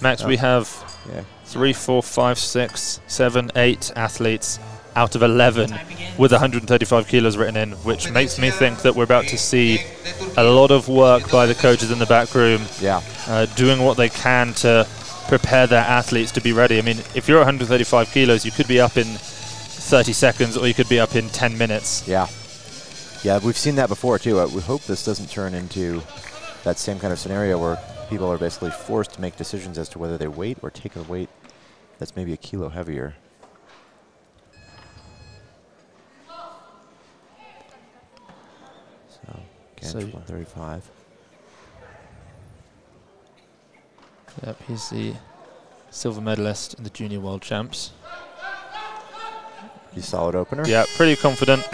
Max, we have 3, 4, 5, 6, 7, 8 athletes out of 11 with 135 kilos written in, which makes me think that we're about to see a lot of work by the coaches in the back room, doing what they can to prepare their athletes to be ready. I mean, if you're 135 kilos, you could be up in 30 seconds or you could be up in 10 minutes. Yeah, we've seen that before too. We hope this doesn't turn into that same kind of scenario where people are basically forced to make decisions as to whether they weight or take a weight that's maybe a kilo heavier. So, 135. Yep, he's the silver medalist in the Junior World Champs. He's a solid opener. Yeah, pretty confident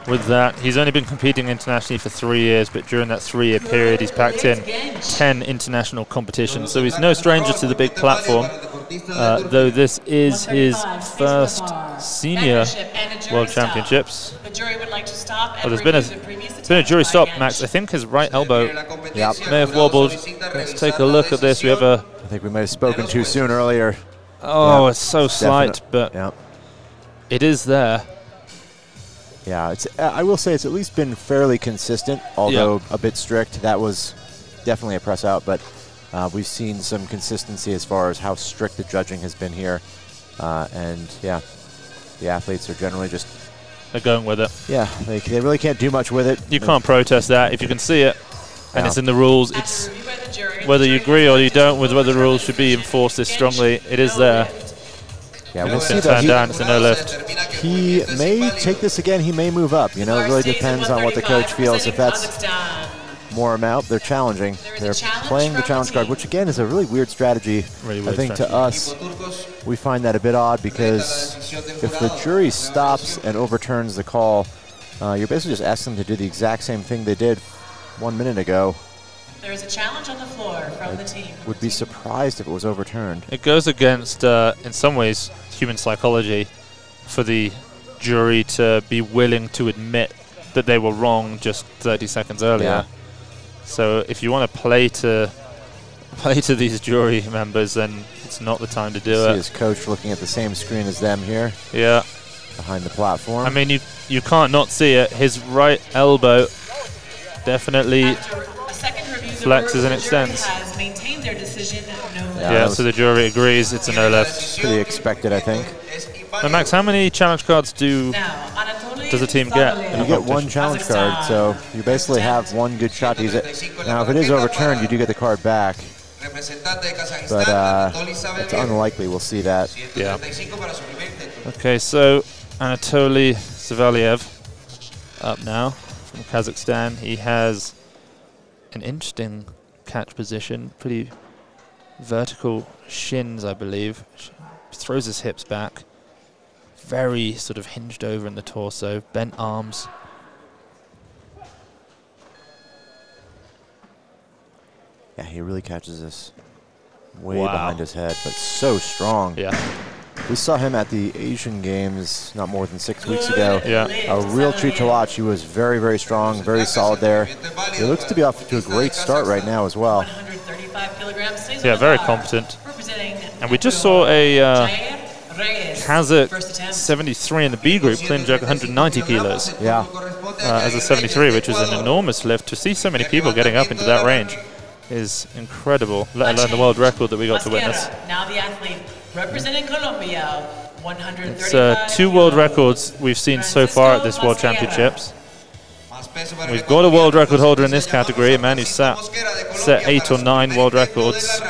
with that. He's only been competing internationally for 3 years, but during that 3-year period, he's packed in 10 international competitions. So he's no stranger to the big platform, though this is his first senior World Championships. Well, there's been a jury stop, Max. I think his right elbow may have wobbled. Let's take a look at this. We have a... I think we might have spoken too soon earlier. Oh, it's so slight, but it is there. Yeah, it's. I will say it's at least been fairly consistent, although a bit strict. That was definitely a press out, but we've seen some consistency as far as how strict the judging has been here. And yeah, the athletes are generally just... They're going with it. Yeah, they really can't do much with it. You can't protest that. If you can see it and it's in the rules, it's whether you agree or you don't with whether the rules should be enforced this strongly, it is there. Yeah, we'll see that down. It's a no lift. He may take this again. He may move up. You know, it really depends on what the coach feels. If that's more amount, they're challenging. They're playing the challenge card, which again is a really weird strategy. I think to us, we find that a bit odd because if the jury stops and overturns the call, you're basically just asking them to do the exact same thing they did 1 minute ago. There is a challenge on the floor from the team. Would be surprised if it was overturned. It goes against, in some ways, human psychology for the jury to be willing to admit that they were wrong just 30 seconds earlier. Yeah. So if you want to play to these jury members, then it's not the time to do it. See his coach looking at the same screen as them here. Yeah. Behind the platform. I mean, you can't not see it. His right elbow definitely flexes and extends. Yeah, so the jury agrees it's a no lift. Pretty expected, I think. Now, Max, how many challenge cards does a team get? You get one challenge card, so you basically have one good shot to use it. Now, if it is overturned, you do get the card back. But it's unlikely we'll see that. Yeah. Okay, so Anatoly Savaliev up now from Kazakhstan. He has an interesting catch position, pretty vertical shins, I believe. Throws his hips back. Very sort of hinged over in the torso, bent arms. Yeah, he really catches this way behind his head, but so strong. Yeah. We saw him at the Asian Games not more than 6 weeks ago. Yeah. A real treat to watch. He was very, very strong, very solid there. He looks to be off to a great start right now as well. Yeah, very competent. And we just saw a Kazakh 73 in the B group clean jerk 190 kilos. Yeah. As a 73, which was an enormous lift. To see so many people getting up into that range is incredible, let alone the world record that we got to witness. Now the athlete representing Colombia, 135. It's 2 world records we've seen so far at this World Championships. We've got a world record holder in this category, a man who's set 8 or 9 world records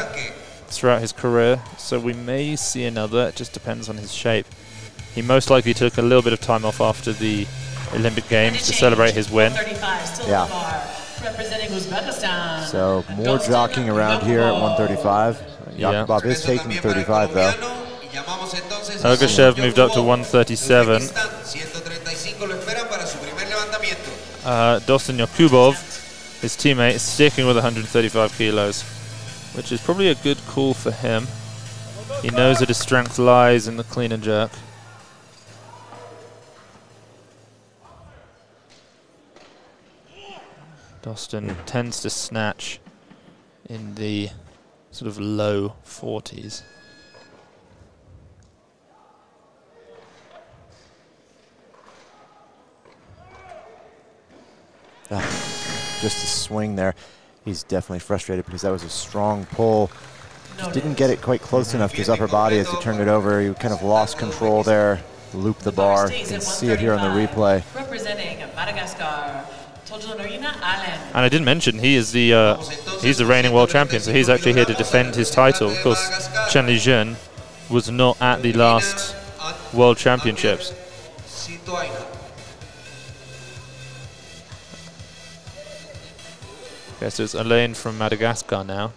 throughout his career. So we may see another. It just depends on his shape. He most likely took a little bit of time off after the Olympic Games to celebrate his win. Yeah. So more jockeying around here at 135. Yakubov is taking 35 though. Ergashev moved up to 137. Dostan Yakubov, his teammate, is sticking with 135 kilos, which is probably a good call for him. He knows that his strength lies in the clean and jerk. Dostan tends to snatch in the sort of low 40s. Just a swing there. He's definitely frustrated because that was a strong pull. Just didn't get it quite close enough to his upper body as he turned it over. He kind of lost control there, looped the bar. You can see it here on the replay. Representing Madagascar, and I didn't mention he's the reigning world champion, so he's actually here to defend his title. Of course, Chen Lijun was not at the last World Championships. Okay, so it's Alain from Madagascar now.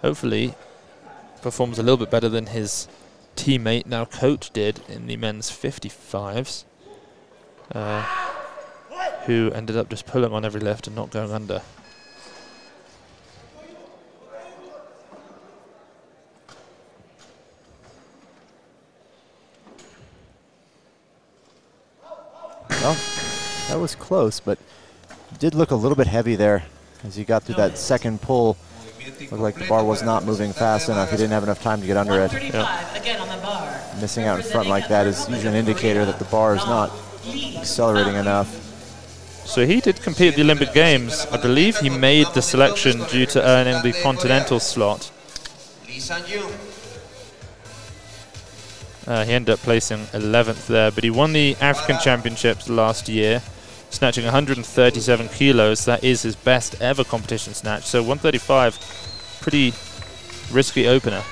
Hopefully performs a little bit better than his teammate, now coach, did in the men's 55s, who ended up just pulling on every lift and not going under. Well, that was close, but did look a little bit heavy there as he got through that second pull. Looked like the bar was not moving fast enough. He didn't have enough time to get under it. Again on the bar. Missing out in front like that is usually an indicator that the bar is not accelerating enough. So he did compete at the Olympic Games. I believe he made the selection due to earning the continental slot. He ended up placing 11th there, but he won the African Championships last year, snatching 137 kilos. That is his best ever competition snatch. So 135, pretty risky opener.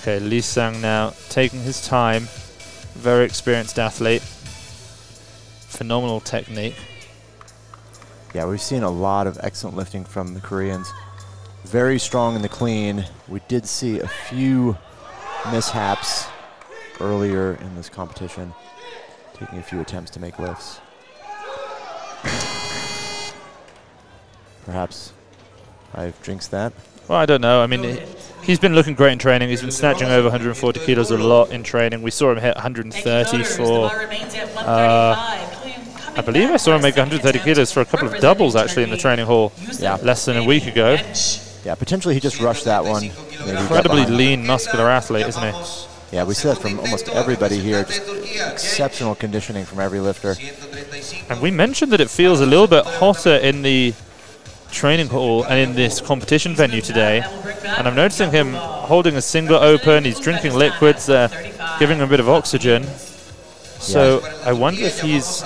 Okay, Lee Sang now taking his time. Very experienced athlete. Phenomenal technique. Yeah, we've seen a lot of excellent lifting from the Koreans. Very strong in the clean. We did see a few mishaps earlier in this competition, taking a few attempts to make lifts. Perhaps I've jinxed that. Well, I don't know. I mean, he's been looking great in training. He's been snatching over 140 kilos a lot in training. We saw him hit 130 for, I believe I saw him make 130 kilos for a couple of doubles actually in the training hall less than a week ago. Yeah, potentially he just rushed that one. Incredibly lean, muscular athlete, isn't he? Yeah, we see that from almost everybody here. Just exceptional conditioning from every lifter. And we mentioned that it feels a little bit hotter in the training hall and in this competition venue today. And I'm noticing him holding a single open. He's drinking liquids there, giving him a bit of oxygen. So I wonder if he's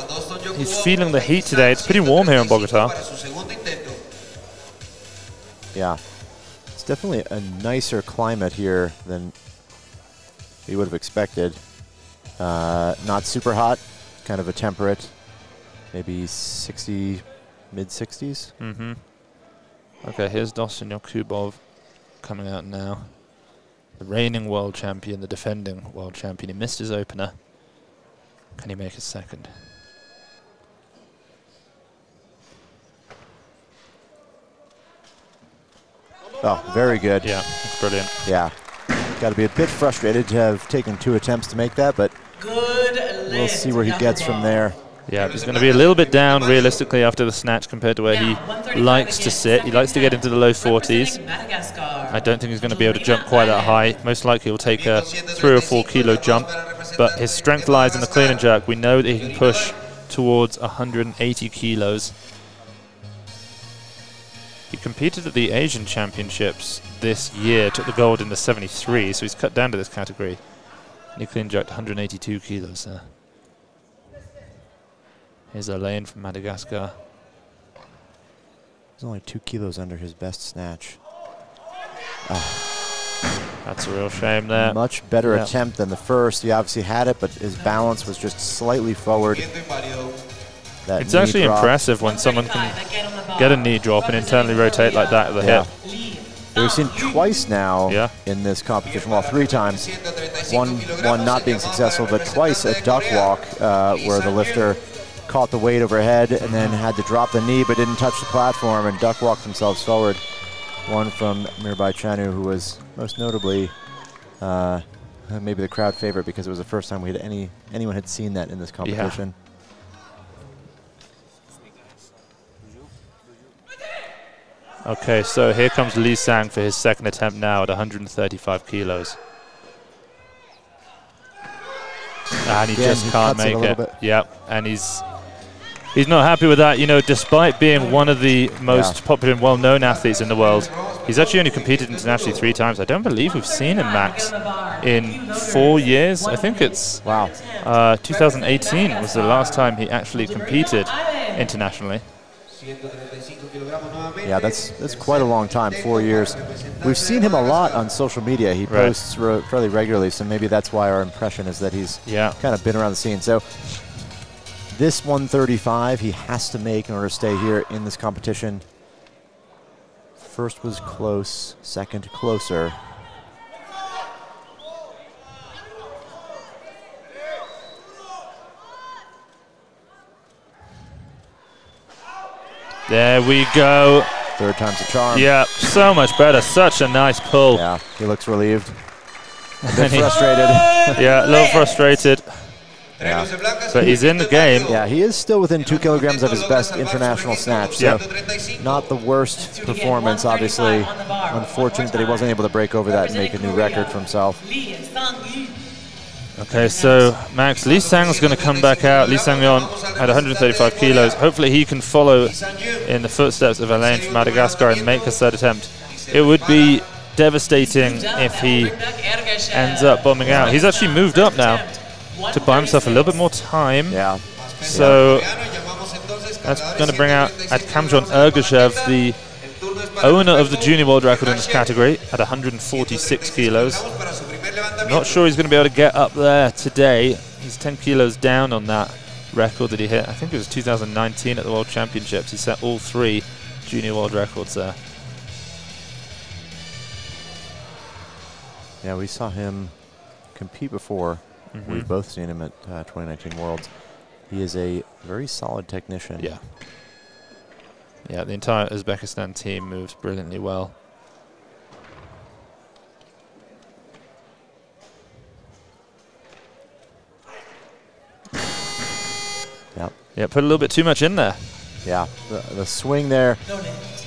feeling the heat today. It's pretty warm here in Bogota. Yeah, it's definitely a nicer climate here than we would have expected. Not super hot, kind of a temperate, maybe 60, mid-60s. Mm-hmm. Okay, here's Dostan Yakubov coming out now. The reigning world champion, the defending world champion. He missed his opener. Can he make his second? Oh, very good. Yeah, that's brilliant. Yeah. Got to be a bit frustrated to have taken 2 attempts to make that, but we'll see where he gets from there. Yeah, he's going to be a little bit down realistically after the snatch compared to where he likes to sit. He likes to get into the low 40s. I don't think he's going to be able to jump quite that high. Most likely he'll take a 3 or 4 kilo jump, but his strength lies in the clean and jerk. We know that he can push towards 180 kilos. He competed at the Asian Championships this year, took the gold in the 73, so he's cut down to this category. And he clean jerked 182 kilos there. Here's Alain from Madagascar. He's only 2 kilos under his best snatch. That's a real shame there. Much better attempt than the first. He obviously had it, but his balance was just slightly forward. It's actually impressive when someone can get a knee drop and internally rotate like that at the hip. We've seen twice now in this competition, well, 3 times. One not being successful, but twice a duck walk where the lifter caught the weight overhead and then had to drop the knee but didn't touch the platform and duck walked themselves forward. One from Mirbai Chanu, who was most notably maybe the crowd favorite because it was the first time we had anyone had seen that in this competition. Yeah. Okay, so here comes Lee Sang for his second attempt now at 135 kilos. And he just can't make it. Yep, and he's not happy with that. You know, despite being one of the most popular and well-known athletes in the world, he's actually only competed internationally 3 times. I don't believe we've seen him, Max, in 4 years. I think it's 2018 was the last time he actually competed internationally. Yeah, that's quite a long time, 4 years. We've seen him a lot on social media. He posts fairly regularly, so maybe that's why our impression is that he's kind of been around the scene. So this 135 he has to make in order to stay here in this competition. First was close, second closer. There we go. Third time's a charm. Yeah, so much better. Such a nice pull. Yeah, he looks relieved. A bit frustrated. Yeah, a little frustrated. Yeah. But he's in the game. Yeah, he is still within 2 kilograms of his best international snatch. So not the worst performance, obviously. Unfortunate that he wasn't able to break over that and make a new record for himself. Okay, so Max, Lee Sang's going to come back out. Lee Sang-yeon at 135 kilos. Hopefully he can follow in the footsteps of Alain from Madagascar and make his third attempt. It would be devastating if he ends up bombing out. He's actually moved up now to buy himself a little bit more time. Yeah. So that's going to bring out Adkamjon Ergashev, the owner of the junior world record in this category, at 146 kilos. Not sure he's going to be able to get up there today. He's 10 kilos down on that record that he hit. I think it was 2019 at the World Championships. He set all 3 junior world records there. Yeah, we saw him compete before. We've both seen him at 2019 Worlds. He is a very solid technician. Yeah. Yeah, the entire Uzbekistan team moves brilliantly well. Yeah, put a little bit too much in there. Yeah, the swing there,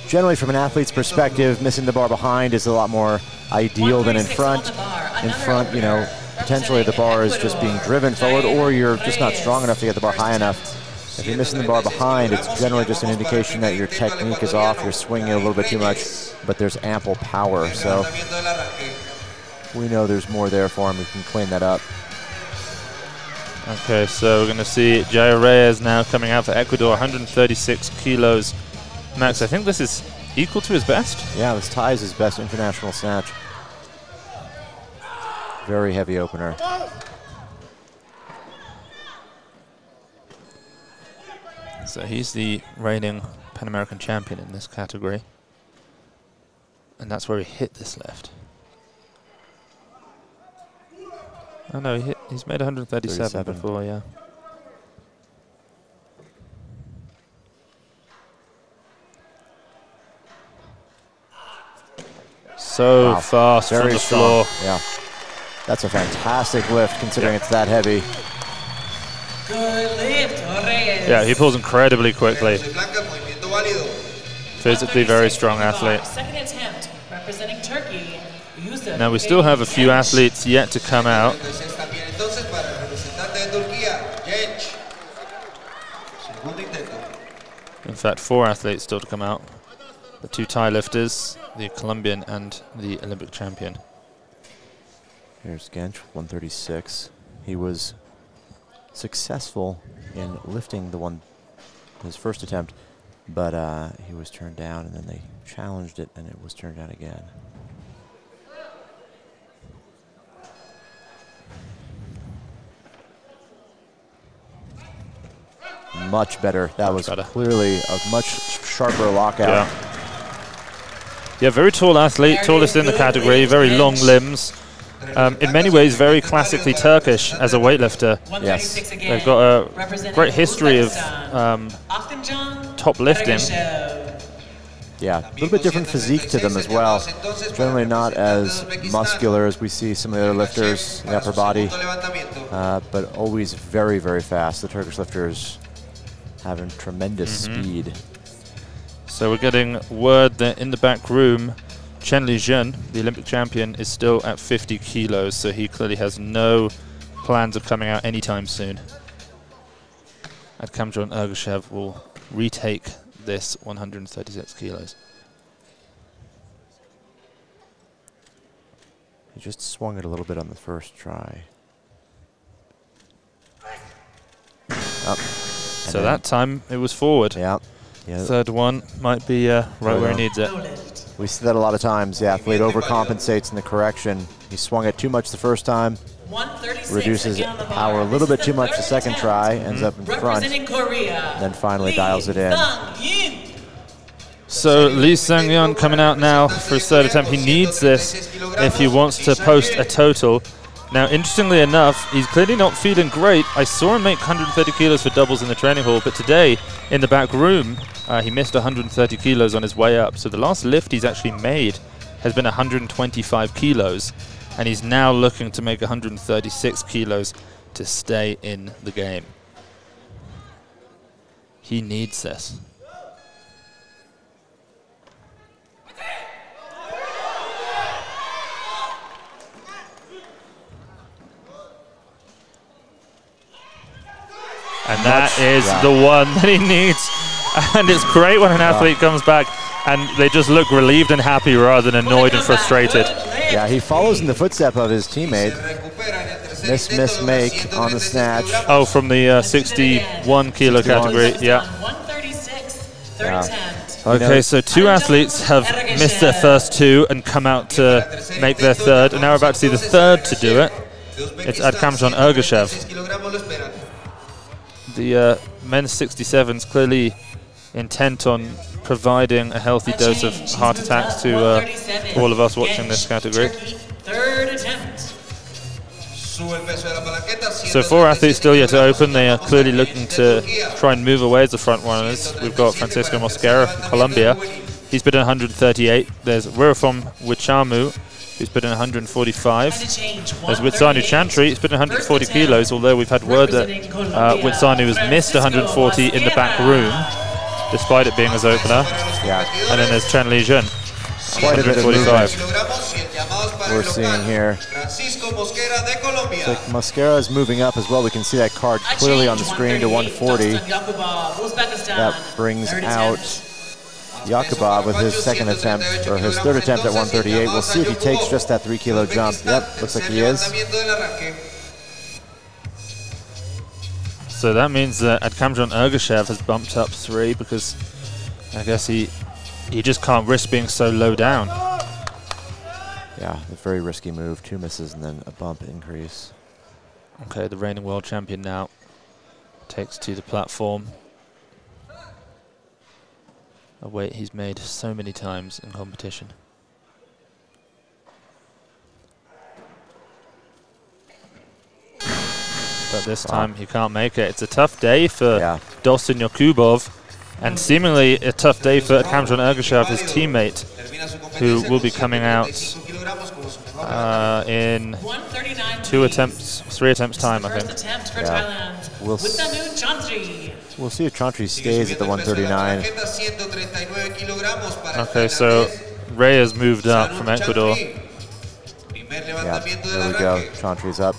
generally from an athlete's perspective, missing the bar behind is a lot more ideal than in front. In front, you know, potentially the bar is just being driven forward, or you're just not strong enough to get the bar high enough. If you're missing the bar behind, it's generally just an indication that your technique is off, you're swinging a little bit too much, but there's ample power. So we know there's more there for him. We can clean that up. Okay, so we're going to see Jair Reyes now coming out for Ecuador, 136 kilos. Max, I think this is equal to his best? Yeah, this ties his best international snatch. Very heavy opener. So he's the reigning Pan American champion in this category. And that's where he hit this left. Oh no, he's made 137 before, yeah. So fast from the floor. Yeah, that's a fantastic lift considering it's that heavy. Good lift, Yeah, he pulls incredibly quickly. Physically very strong athlete. Second attempt, representing Turkey. Now we still have a few athletes yet to come out. In fact, 4 athletes still to come out. The 2 Thai lifters, the Colombian and the Olympic champion. Here's Gench, 136. He was successful in lifting his first attempt, but he was turned down, and then they challenged it, and it was turned down again. Much better. That was clearly a much sharper lockout. Yeah, very tall athlete, tallest in the category, very long limbs. In many ways, very classically Turkish as a weightlifter. Yes. They've got a great history of top lifting. Yeah, a little bit different physique to them as well. Generally not as muscular as we see some of the other lifters in the upper body, but always very, very fast. The Turkish lifters having tremendous speed. So we're getting word that in the back room, Chen Lijun, the Olympic champion, is still at 50 kilos, so he clearly has no plans of coming out anytime soon. And Kamjon Ergashev will retake this 136 kilos. He just swung it a little bit on the first try. So that time it was forward. Yeah. Third one might be right where he needs it. We see that a lot of times. The athlete overcompensates in the correction. He swung it too much the first time, reduces power a little bit too much the second try, ends up in front, then finally dials it in. So Lee Sang-yeon coming out now for his third attempt. He needs this if he wants to post a total. Now, interestingly enough, he's clearly not feeling great. I saw him make 130 kilos for doubles in the training hall, but today in the back room, he missed 130 kilos on his way up. So the last lift he's actually made has been 125 kilos, and he's now looking to make 136 kilos to stay in the game. He needs this. And that is the one that he needs. And it's great when an athlete comes back and they just look relieved and happy rather than annoyed and frustrated. Yeah, he follows in the footstep of his teammate. Miss, make on the snatch. Oh, from the 61 kilo category, yeah. Okay, so two athletes have missed their first two and come out to make their third, and now we're about to see the third to do it. It's Kamjon Ergashev. The men's 67's clearly intent on providing a healthy dose of heart attacks to all of us watching this category. So four athletes still yet to open. They are clearly looking to try and move away as the front runners. We've got Francisco Mosquera from Colombia. He's been at 138. There's Wirafom Wichamu, who's been in 145. There's Witsanu Chantry, he's been in 140 kilos, although we've had word that Witsanu has missed 140 in the back room, despite it being his opener. Yeah. And then there's Chen Lijun, quite a bit of movement 145. we're seeing here. So Mosquera is moving up as well. We can see that card clearly on the screen to 140. That brings out Yakubov with his second attempt, or his third attempt at 138. We'll see if he takes just that 3 kilo jump. Yep, looks like he is. So that means that Kamjon Ergashev has bumped up 3 because I guess he just can't risk being so low down. Yeah, a very risky move. 2 misses and then a bump increase. Okay, the reigning world champion now takes to the platform. A weight he's made so many times in competition. But this time he can't make it. It's a tough day for Dosin Yakubov, and seemingly a tough day for Kamjon Ergashev, his teammate, who will be coming out in 3 attempts time, I think. Yeah. We'll see if Chantry stays at the 139. Okay, so Ray has moved up from Ecuador. Yeah, there we go. Chantry's up.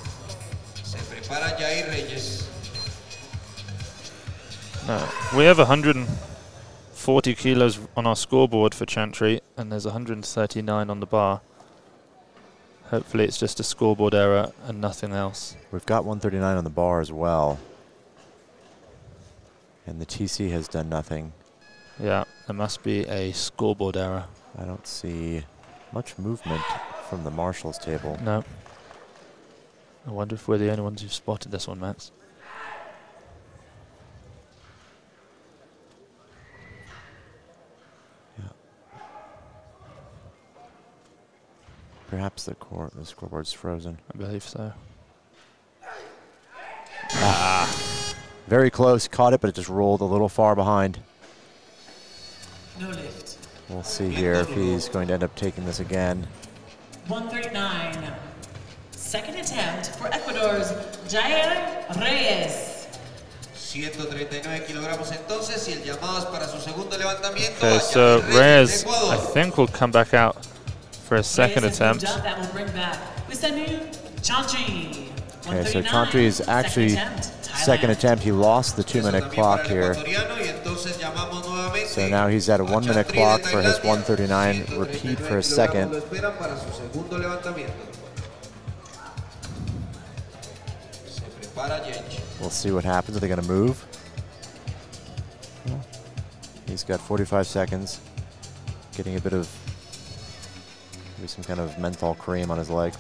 No, we have 140 kilos on our scoreboard for Chantry, and there's 139 on the bar. Hopefully it's just a scoreboard error and nothing else. We've got 139 on the bar as well. And the TC has done nothing. Yeah, there must be a scoreboard error. I don't see much movement from the marshals table. No. I wonder if we're the only ones who've spotted this one, Max. Yeah. Perhaps the scoreboard's frozen. I believe so. Very close, caught it, but it just rolled a little far behind. No lift. We'll see here if he's going to end up taking this again. 139. Second attempt for Ecuador's Jair Reyes. 139 kilogramos entonces y el llamado es para su segundo levantamiento. Okay, so Reyes, I think, will come back out for a second attempt. That will bring back Chantry. Okay, so Chantry is actually second attempt. He lost the 2-minute clock here. So now he's at a 1-minute clock for his 139, repeat for his second. We'll see what happens. Are they going to move? He's got 45 seconds. Getting a bit of maybe some kind of menthol cream on his leg.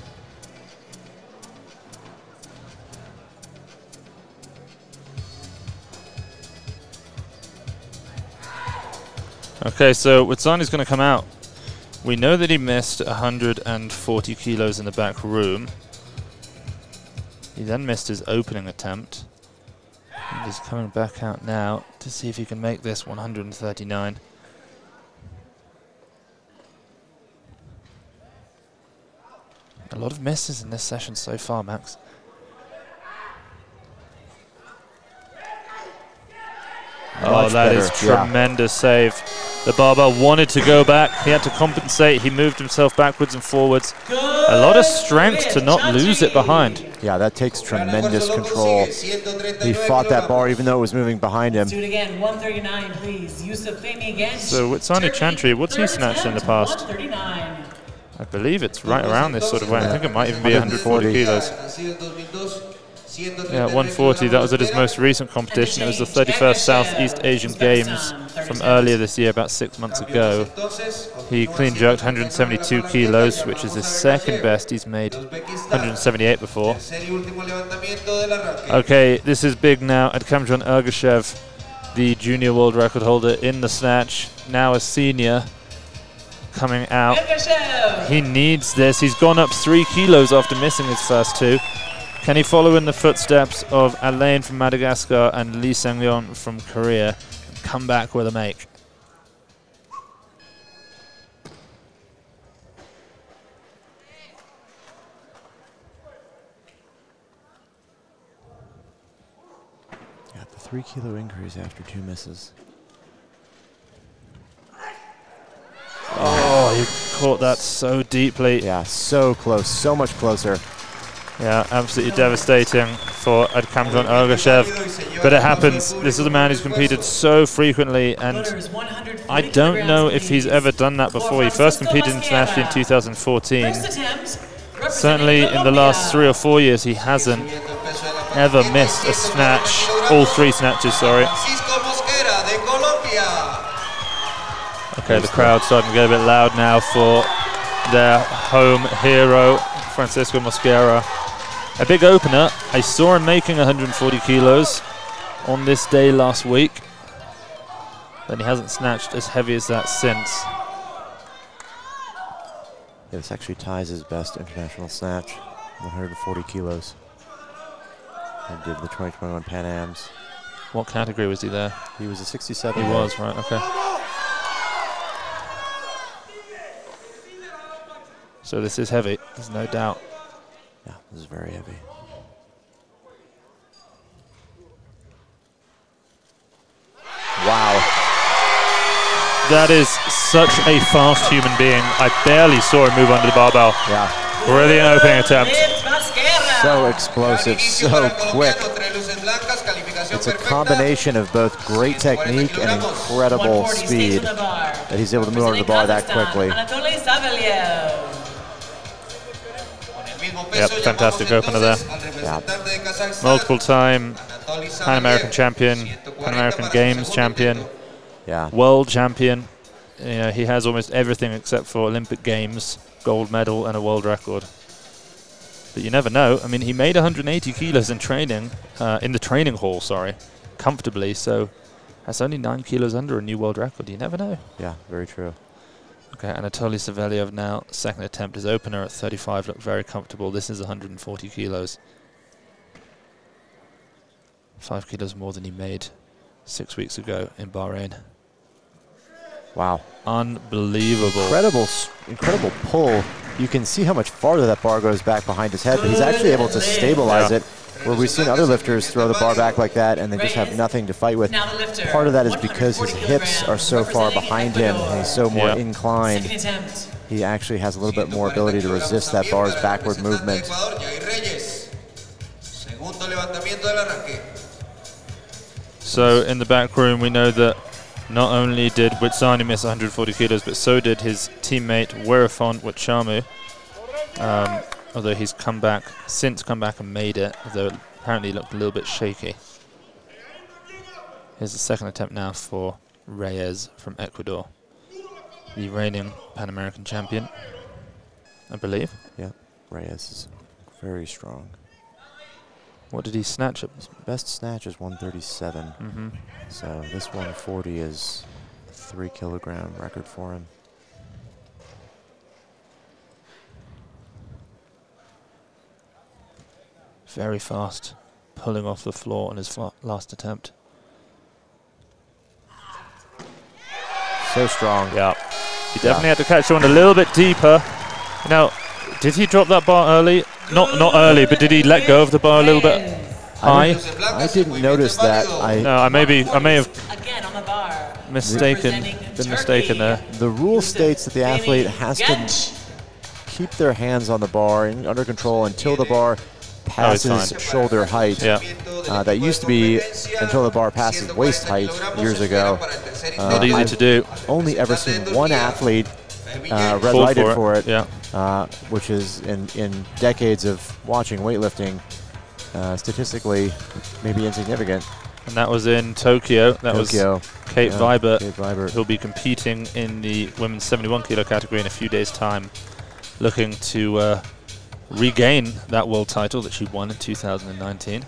Okay, so Watsani's going to come out. We know that he missed 140 kilos in the back room. He then missed his opening attempt. And he's coming back out now to see if he can make this 139. A lot of misses in this session so far, Max. Oh, that is tremendous save. The barbell wanted to go back. He had to compensate. He moved himself backwards and forwards. A lot of strength to not lose it behind. Yeah, that takes tremendous control. He fought that bar even though it was moving behind him. Do it again, 139, please. So Watsani Chantry, what's he snatched in the past? I believe it's right around this sort of weight. I think it might even be 140 kilos. Yeah, 140, that was at his most recent competition. It was the 31st Southeast Asian Games from earlier this year, about 6 months ago. He clean jerked 172 kilos, which is his second best. He's made 178 before. Okay, this is big now. Adkamjon Ergashev, the junior world record holder in the snatch, now a senior, coming out. He needs this. He's gone up 3 kilos after missing his first 2. Can he follow in the footsteps of Alain from Madagascar and Lee Sang-yeon from Korea and come back with a make? Yeah, the 3 kilo increase after 2 misses. Oh, he caught that so deeply. Yeah, so close, so much closer. Yeah, absolutely devastating for Adkamjon Ergashev. But it happens. This is a man who's competed so frequently, and I don't know if he's ever done that before. He first competed internationally in 2014. Certainly in the last 3 or 4 years, he hasn't ever missed a snatch. All 3 snatches, sorry. Okay, the crowd's starting to get a bit loud now for their home hero, Francisco Mosquera. A big opener. I saw him making 140 kilos on this day last week. Then he hasn't snatched as heavy as that since. Yeah, this actually ties his best international snatch, 140 kilos. He did the 2021 Pan Ams. What category was he there? He was a 67. He was, right, okay. So this is heavy, there's no doubt. Yeah, this is very heavy. Wow. That is such a fast human being. I barely saw him move under the barbell. Yeah. Brilliant opening attempt. So explosive, so quick. It's a combination of both great technique and incredible speed that he's able to move under the bar that quickly. Yep, fantastic opener there. Yeah. Multiple time Pan American champion, Pan American Games champion, yeah, world champion. You know, he has almost everything except for Olympic Games, gold medal and a world record. But you never know. I mean, he made 180 kilos in training, in the training hall, sorry, comfortably. So that's only 9 kilos under a new world record. You never know. Yeah, very true. Okay, Anatoly Savelyev now, second attempt. His opener at 35 looked very comfortable. This is 140 kilos. 5 kilos more than he made 6 weeks ago in Bahrain. Wow. Unbelievable. Incredible pull. You can see how much farther that bar goes back behind his head, but he's actually able to stabilize it, where we've seen other lifters throw the bar back like that and they just have nothing to fight with. Part of that is because his hips are so far behind him and he's so more inclined. He actually has a little bit more ability to resist that bar's backward movement. So in the back room, we know that not only did Witsani miss 140 kilos, but so did his teammate Werifon Witchamu. Although he's come back and made it, although apparently looked a little bit shaky. Here's the second attempt now for Reyes from Ecuador, the reigning Pan American champion, I believe. Yeah, Reyes is very strong. What did he snatch up? His best snatch is 137. So this 140 is a 3 kilogram record for him. Very fast, pulling off the floor on his last attempt. So strong. Yeah. He definitely had to catch on a little bit deeper. Now, did he drop that bar early? Not early, but did he let go of the bar a little bit high? I didn't notice that. I may have been mistaken there. The rule states that the athlete has to keep their hands on the bar under control until the bar passes shoulder height. Yeah. That used to be until the bar passes waist height years ago. Not easy to do. Only ever seen one athlete red lighted for it, which is in decades of watching weightlifting, statistically maybe insignificant. And that was in Tokyo. That was Kate Vibert, who'll be competing in the women's 71 kilo category in a few days' time, looking to regain that world title that she won in 2019.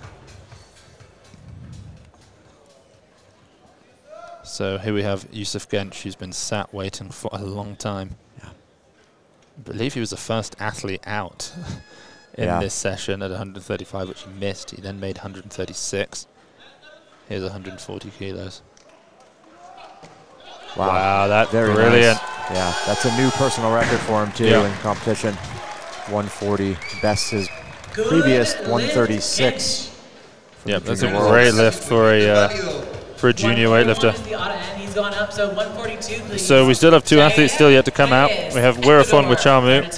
So here we have Yusuf Genç, who's been sat waiting for a long time. Yeah. I believe he was the first athlete out in this session at 135, which he missed. He then made 136. Here's 140 kilos. Wow, that's brilliant. Nice. Yeah, that's a new personal record for him, too, in competition. 140, best his previous 136. Yep, that's a great lift for a junior weightlifter. So we still have two athletes still yet to come out. We have Werifon Witchamu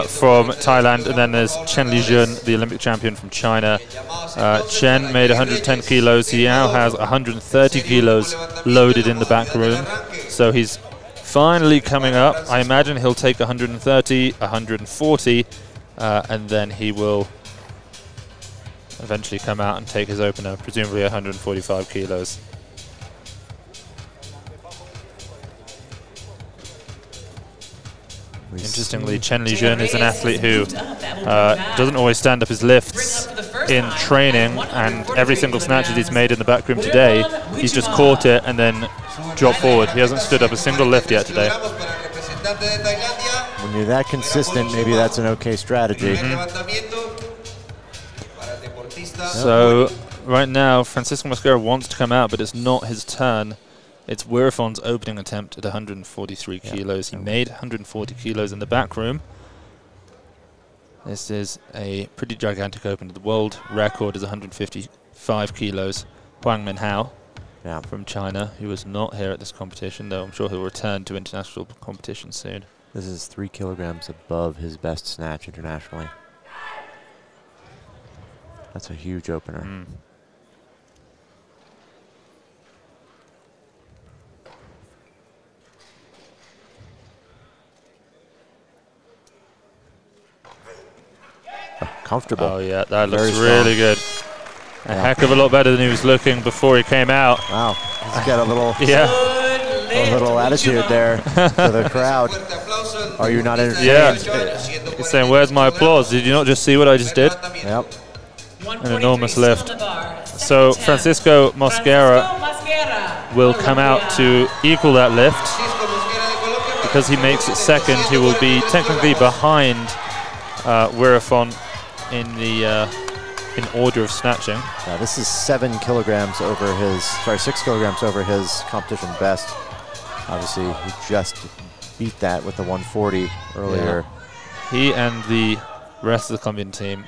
from Thailand, and then there's Chen Lijun, the Olympic champion from China. Chen made 110 kilos. He now has 130 kilos loaded in the back room. So he's finally coming up. I imagine he'll take 130, 140, and then he will eventually come out and take his opener, presumably 145 kilos. Interestingly, Chen Lijun is an athlete who doesn't always stand up his lifts in training, and every single snatch that he's made in the back room today, he's just caught it and then dropped forward. He hasn't stood up a single lift yet today. When you're that consistent, maybe that's an okay strategy. So right now, Francisco Mosquera wants to come out, but it's not his turn. It's Werifon's opening attempt at 143 kilos. He made 140 kilos in the back room. This is a pretty gigantic opener. The world record is 155 kilos. Huang Minhao from China, who was not here at this competition, though I'm sure he'll return to international competition soon. This is 3 kilograms above his best snatch internationally. That's a huge opener. Comfortable. Oh yeah, that looks really good. A heck of a lot better than he was looking before he came out. Wow, he's got a little a little attitude there to the crowd. Are you not entertained? Yeah, he's saying, "Where's my applause? Did you not just see what I just did?" Yep. An enormous lift. So Francisco Mosquera will come out to equal that lift. Because he makes it second, he will be technically behind Werifon in order of snatching. This is 6 kilograms over his competition best. Obviously, he just beat that with the 140 earlier. Yeah. He and the rest of the Colombian team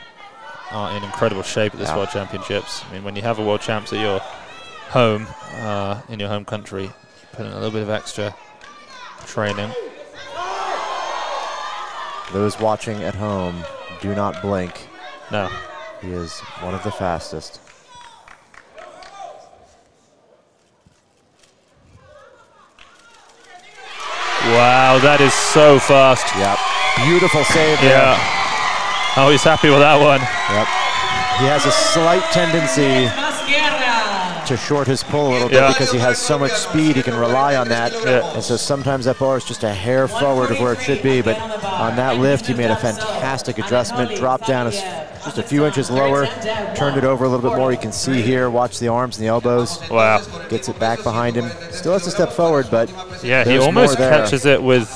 are in incredible shape at this World Championships. I mean, when you have a World Champs at your home, in your home country, you put in a little bit of extra training. Those watching at home, do not blink. No. He is one of the fastest. Wow, that is so fast. Yep. Beautiful save there. Yeah. Oh, he's happy with that one. Yep. He has a slight tendency to short his pull a little bit because he has so much speed, he can rely on that. Yeah. And so sometimes that bar is just a hair forward of where it should be, but on that lift, he made a fantastic adjustment, dropped down just a few inches lower, turned it over a little bit more. You can see here, watch the arms and the elbows. Wow. Gets it back behind him. Still has to step forward, but yeah, he almost catches it with,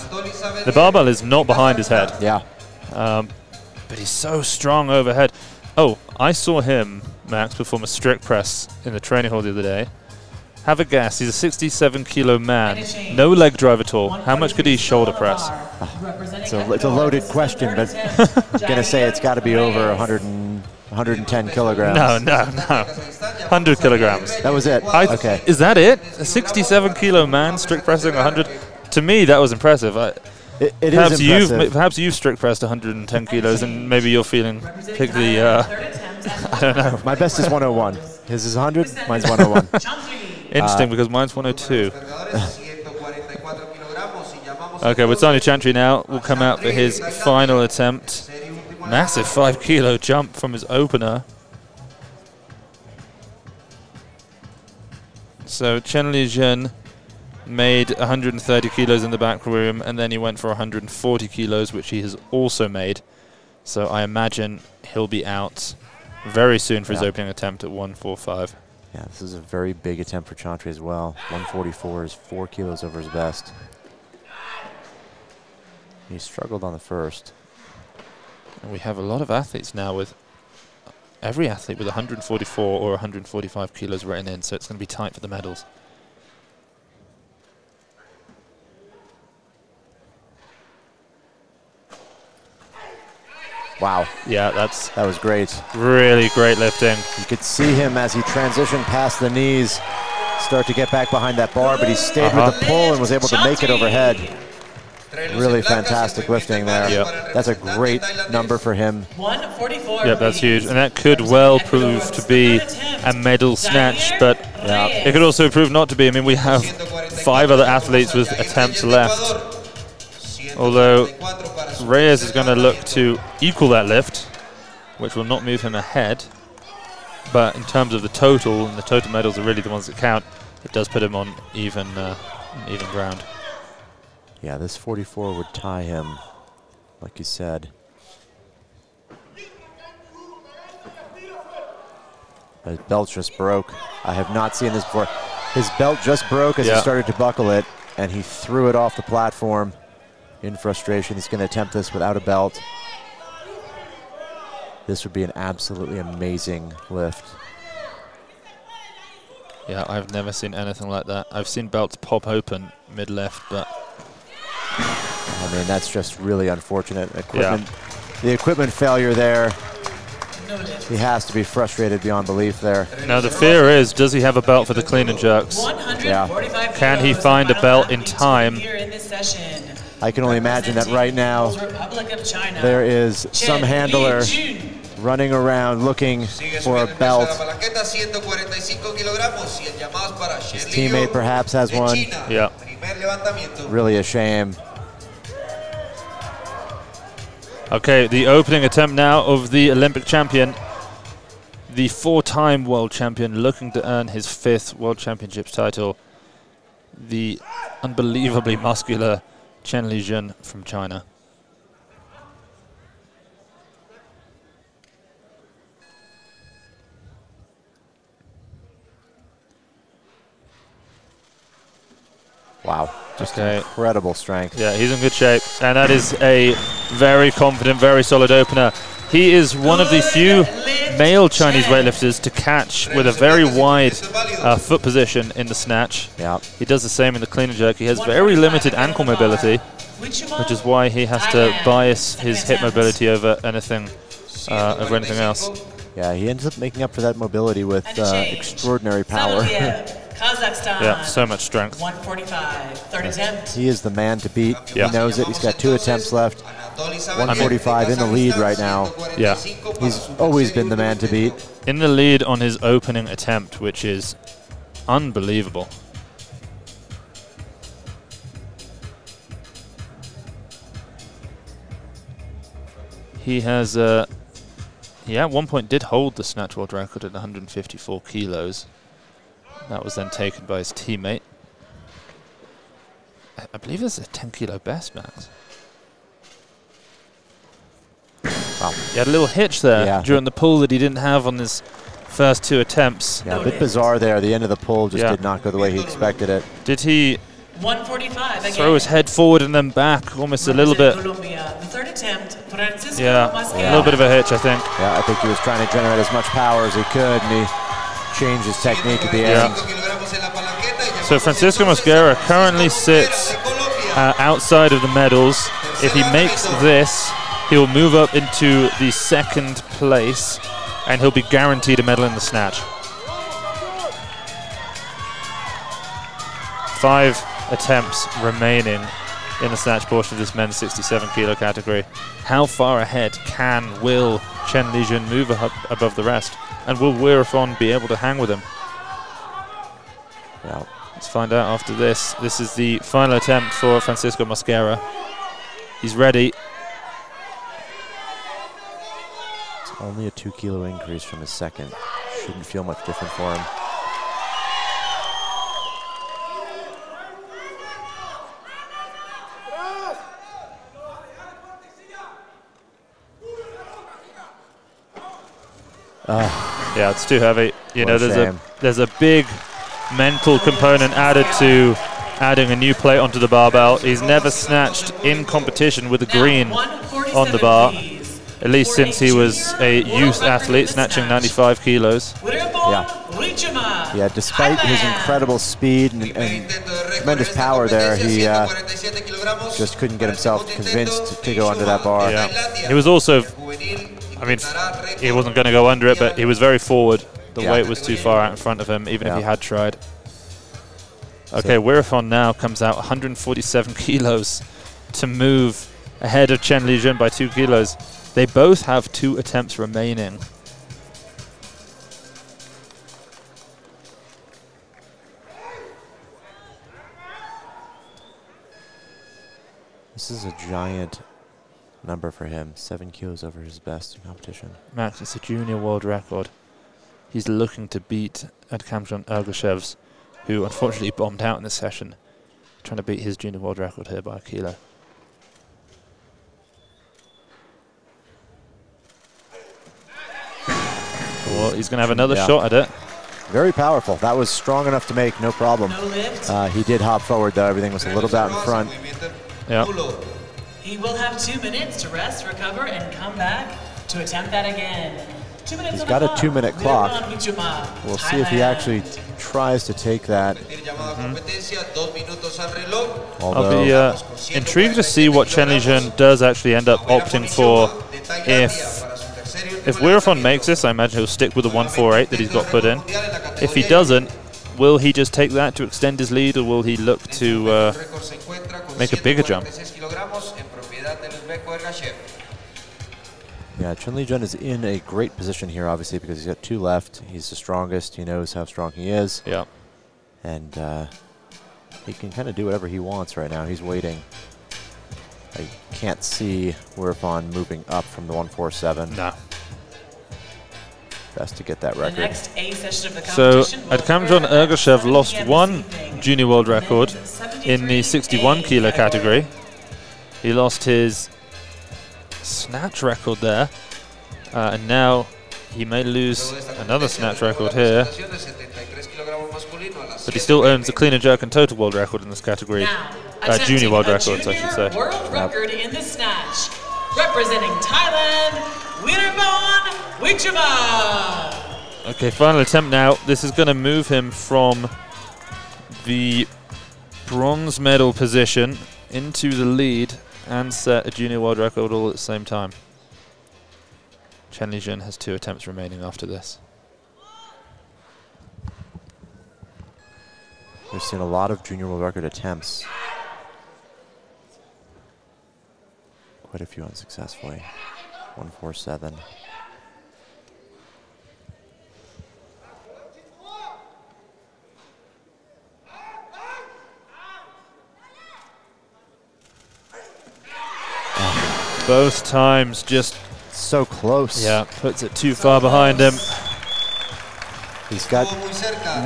the barbell is not behind his head. Yeah. But he's so strong overhead. Oh, I saw him, Max, perform a strict press in the training hall the other day. Have a guess. He's a 67-kilo man. No leg drive at all. How much could he shoulder press? It's a loaded question, but I'm going to say it's got to be over 110 kilograms. No. 100 kilograms. That was it. Okay. Is that it? A 67-kilo man strict pressing 100? To me, that was impressive. It is impressive. Perhaps you've strict pressed 110 kilos, and maybe you're feeling particularly, I don't know. My best is 101. His is 100, mine's 101. Interesting, because mine's 102. Okay, Witsani Chantry now will come out for his final attempt. Massive 5-kilo jump from his opener. So Chen Lijun made 130 kilos in the back room, and then he went for 140 kilos, which he has also made. So I imagine he'll be out very soon for his opening attempt at 145. Yeah, this is a very big attempt for Chantry as well. 144 is 4 kilos over his best. He struggled on the first. And we have a lot of athletes now with every athlete with 144 or 145 kilos written in, so it's going to be tight for the medals. Wow. Yeah, that was great. Really great lifting. You could see him as he transitioned past the knees start to get back behind that bar, but he stayed with the pull and was able to make it overhead. Really fantastic lifting there. Yep. That's a great number for him. 144. Yep, that's huge. And that could well prove to be a medal snatch, but it could also prove not to be. I mean, we have 5 other athletes with attempts left. Although Reyes is going to look to equal that lift, which will not move him ahead. But in terms of the total, and the total medals are really the ones that count, it does put him on even ground. Yeah, this 44 would tie him, like you said. His belt just broke. I have not seen this before. His belt just broke as he started to buckle it, and he threw it off the platform in frustration. He's going to attempt this without a belt. This would be an absolutely amazing lift. Yeah, I've never seen anything like that. I've seen belts pop open mid-lift, but I mean, that's just really unfortunate. The equipment failure there. He has to be frustrated beyond belief there. Now the fear is, does he have a belt for the clean and jerks? Can he find a belt in time? I can only imagine that right now there is some handler running around looking for a belt. His teammate perhaps has one. Yeah. Really a shame. Okay, the opening attempt now of the Olympic champion, the 4-time world champion looking to earn his 5th World Championships title, the unbelievably muscular Chen Lijun from China. Wow, just incredible strength. Yeah, he's in good shape, and that is a very confident, very solid opener. He is one of the few male Chinese weightlifters to catch with a very wide foot position in the snatch. Yeah. He does the same in the clean and jerk. He has very limited ankle mobility, which is why he has to bias his hip mobility over anything else. Yeah, he ends up making up for that mobility with extraordinary power. Kazakhstan. So much strength. 145, third attempt. He is the man to beat. He knows it. He's got 2 attempts left. 145 in the lead right now. Yeah. He's always been the man to beat. In the lead on his opening attempt, which is unbelievable. He has, at one point did hold the snatch world record at 154 kilos. That was then taken by his teammate. I believe it's a 10-kilo best, Max. Wow. He had a little hitch there during the pull that he didn't have on his first 2 attempts. Yeah, a bit bizarre there. The end of the pull just did not go the way he expected it. Did he 145 throw his head forward and then back almost a little bit? Colombia, the third attempt, Francisco a little bit of a hitch, I think. Yeah, I think he was trying to generate as much power as he could, and he changed his technique at the end. So Francisco Mosquera currently sits outside of the medals. If he makes this, he'll move up into the 2nd place, and he'll be guaranteed a medal in the snatch. 5 attempts remaining in the snatch portion of this men's 67-kilo category. How far ahead will Chen Lijun move above the rest? And will Weirafon be able to hang with him? Well, let's find out after this. This is the final attempt for Francisco Mosquera. He's ready. It's only a 2-kilo increase from his second. Shouldn't feel much different for him. Yeah, it's too heavy. You know, there's a big mental component added to adding a new plate onto the barbell. He's never snatched in competition with a green on the bar, at least since he was a youth athlete, snatching 95 kilos. Yeah, despite his incredible speed and tremendous power there, he just couldn't get himself convinced to go under that bar. Yeah. He was also, I mean, he wasn't going to go under it, but he was very forward. The weight was too far out in front of him, even if he had tried. Okay, Weirafon now comes out 147 kilos to move ahead of Chen Lijun by 2 kilos. They both have 2 attempts remaining. This is a giant number for him. 7 kilos over his best in competition. Max, it's a junior world record. He's looking to beat Adkamjon Ergashev's, who unfortunately bombed out in this session, trying to beat his junior world record here by 1 kilo. Well, he's going to have another shot at it. Very powerful. That was strong enough to make, no problem. He did hop forward, though. Everything was a little bit out in front. Yeah. He will have 2 minutes to rest, recover, and come back to attempt that again. 2 minutes. He's got a 2-minute clock. We'll see if he actually tries to take that. I'll be intrigued to see what Chen Lijun does actually end up opting for. If Weirafon makes this, I imagine he'll stick with the 148 that he's got put in. If he doesn't, will he just take that to extend his lead, or will he look to make a bigger jump? Yeah, Chen Lijun is in a great position here, obviously, because he's got 2 left. He's the strongest. He knows how strong he is. Yeah. And he can kind of do whatever he wants right now. He's waiting. I can't see Weirafon moving up from the 147. No. Best to get that record. The next A session of the so Adkamjon Ergashev lost 1 junior world record in the 61 kilo category. He lost his snatch record there, and now he may lose another snatch record here, but he still owns the clean and jerk and total world record in this category. Junior world records, I should say. World record in the snatch, representing Thailand, Okay, final attempt now. This is going to move him from the bronze medal position into the lead and set a junior world record all at the same time. Chen Lijun has 2 attempts remaining after this. We've seen a lot of junior world record attempts. Quite a few unsuccessfully. 147. Both times just so close. Yeah, puts it too far behind him. He's got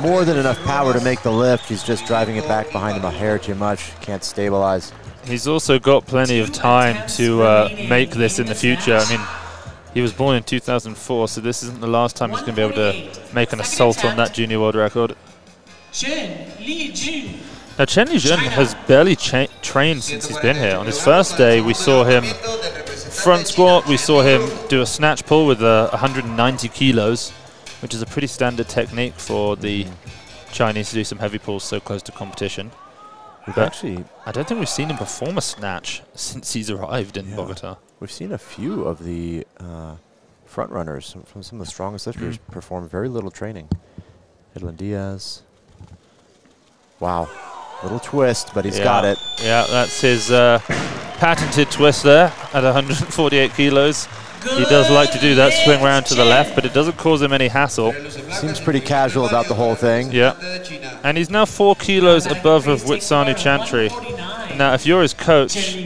more than enough power to make the lift. He's just driving it back behind him a hair too much. Can't stabilize. He's also got plenty of time to make this in the future. I mean, he was born in 2004, so this isn't the last time he's going to be able to make an assault on that junior world record. Now, Chen Lijun has barely trained since he's been here. On his first day, we saw him front squat. We saw him do a snatch pull with 190 kilos, which is a pretty standard technique for the Chinese to do some heavy pulls so close to competition. Actually, I don't think we've seen him perform a snatch since he's arrived in Bogota. We've seen a few of the front runners from some of the strongest lifters perform very little training. Edwin Diaz. Wow. Little twist, but he's got it. Yeah, that's his patented twist there at 148 kilos. He does like to do that swing round to the left, but it doesn't cause him any hassle. Seems pretty casual about the whole thing. Yeah. And he's now 4 kilos above of Witsanu Chantry. Now, if you're his coach,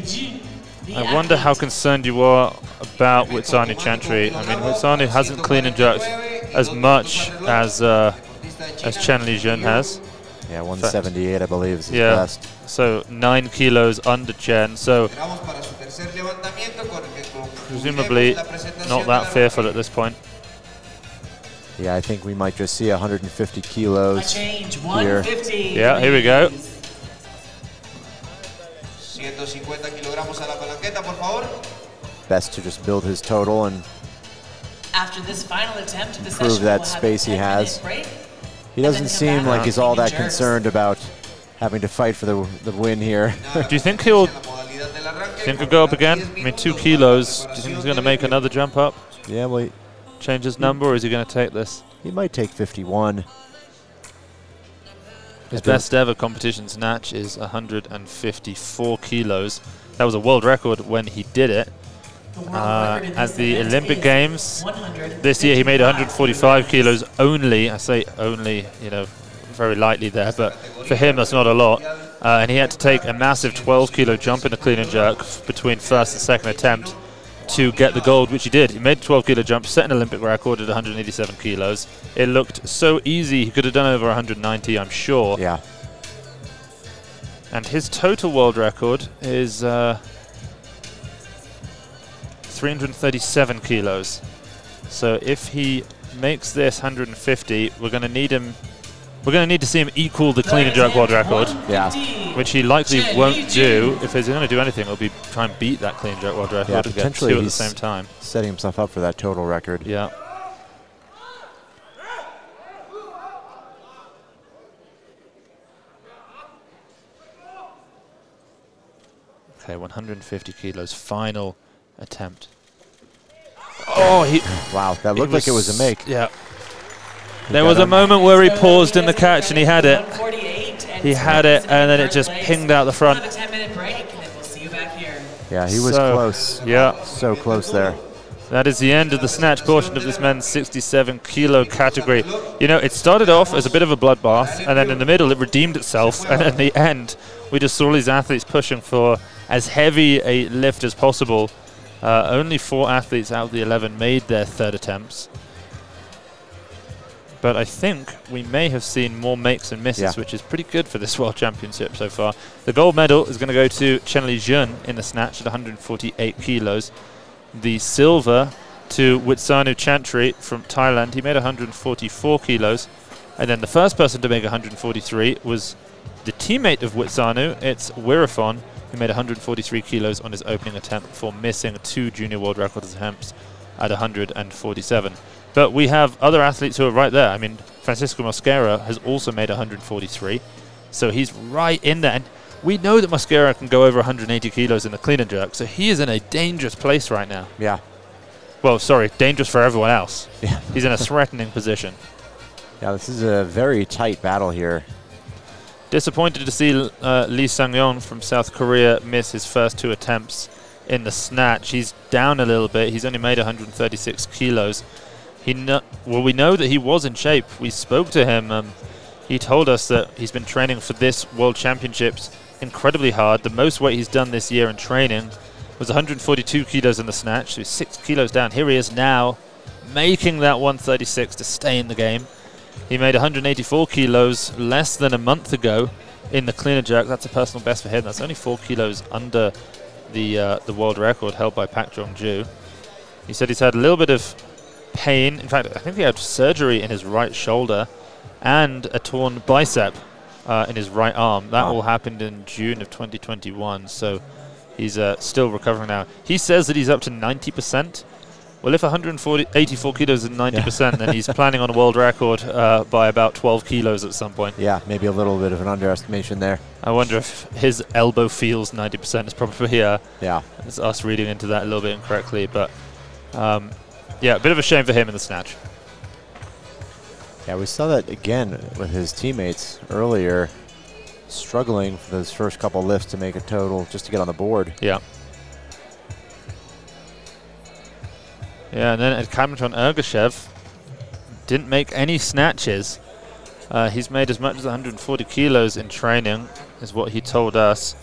I wonder how concerned you are about Witsanu Chantry. I mean, Witsanu hasn't clean and jerked as much as Chen Lijun has. Yeah, 178, I believe, is his best. So 9 kilos under Chen. So presumably not that fearful at this point. Yeah, I think we might just see 150 kilos here. Yeah, here we go. Best to just build his total and after this final attempt, prove that space he has. He doesn't seem like he's all that concerned about having to fight for the win here. Do you think he'll go up again? I mean, 2 kilos. Do you think he's going to make another jump up? Yeah, well, change his number, or is he going to take this? He might take 51. His best ever competition snatch is 154 kilos. That was a world record when he did it. At the Olympic Games this year, he made 145 kilos only. I say only, you know, very lightly there, but for him, that's not a lot. And he had to take a massive 12-kilo jump in a clean and jerk between first and second attempt to get the gold, which he did. He made a 12-kilo jump, set an Olympic record at 187 kilos. It looked so easy. He could have done over 190, I'm sure. Yeah. And his total world record is 337 kilos. So if he makes this 150, we're going to need him. We're going to need to see him equal the clean and jerk world record. Yeah. Which he likely won't do. If he's going to do anything, it'll be try and beat that clean and jerk world record. Yeah, to potentially get 2 at the same time. Setting himself up for that total record. Yeah. Okay, 150 kilos, final attempt. Oh, wow, that looked like it was a make. Yeah. There was a moment where he paused in the catch and he had it. He had it, and then it just pinged out the front. Yeah, he was close. Yeah. So close there. That is the end of the snatch portion of this men's 67-kilo category. You know, it started off as a bit of a bloodbath, and then in the middle it redeemed itself, and at the end we just saw these athletes pushing for as heavy a lift as possible. Only 4 athletes out of the 11 made their third attempts. But I think we may have seen more makes and misses, which is pretty good for this World Championship so far. The gold medal is going to go to Chen Lijun in the snatch at 148 kilos. The silver to Witsanu Chantry from Thailand. He made 144 kilos. And then the first person to make 143 was the teammate of Witsanu. It's Wirafon, who made 143 kilos on his opening attempt before missing 2 junior world record attempts at 147. But we have other athletes who are right there. I mean, Francisco Mosquera has also made 143. So he's right in there. And we know that Mosquera can go over 180 kilos in the clean and jerk. So he is in a dangerous place right now. Yeah. Well, sorry, dangerous for everyone else. Yeah. He's in a threatening position. Yeah, this is a very tight battle here. Disappointed to see Lee Sang-yeon from South Korea miss his first 2 attempts in the snatch. He's down a little bit. He's only made 136 kilos. Well, we know that he was in shape. We spoke to him. He told us that he's been training for this World Championships incredibly hard. The most weight he's done this year in training was 142 kilos in the snatch. So he's 6 kilos down. Here he is now, making that 136 to stay in the game. He made 184 kilos less than a month ago in the clean and jerk. That's a personal best for him. That's only 4 kilos under the world record held by Pak Jong-ju. He said he's had a little bit of pain. In fact, I think he had surgery in his right shoulder and a torn bicep in his right arm. That all happened in June of 2021. So he's still recovering now. He says that he's up to 90%. Well, if 184 kilos is 90%, then he's planning on a world record by about 12 kilos at some point. Yeah, maybe a little bit of an underestimation there. I wonder if his elbow feels 90%. It's probably it's us reading into that a little bit incorrectly. But yeah, a bit of a shame for him in the snatch. Yeah, we saw that again with his teammates earlier, struggling for those first couple lifts to make a total just to get on the board. Yeah. Yeah, and then at Kamran Ergashev didn't make any snatches. He's made as much as 140 kilos in training, is what he told us.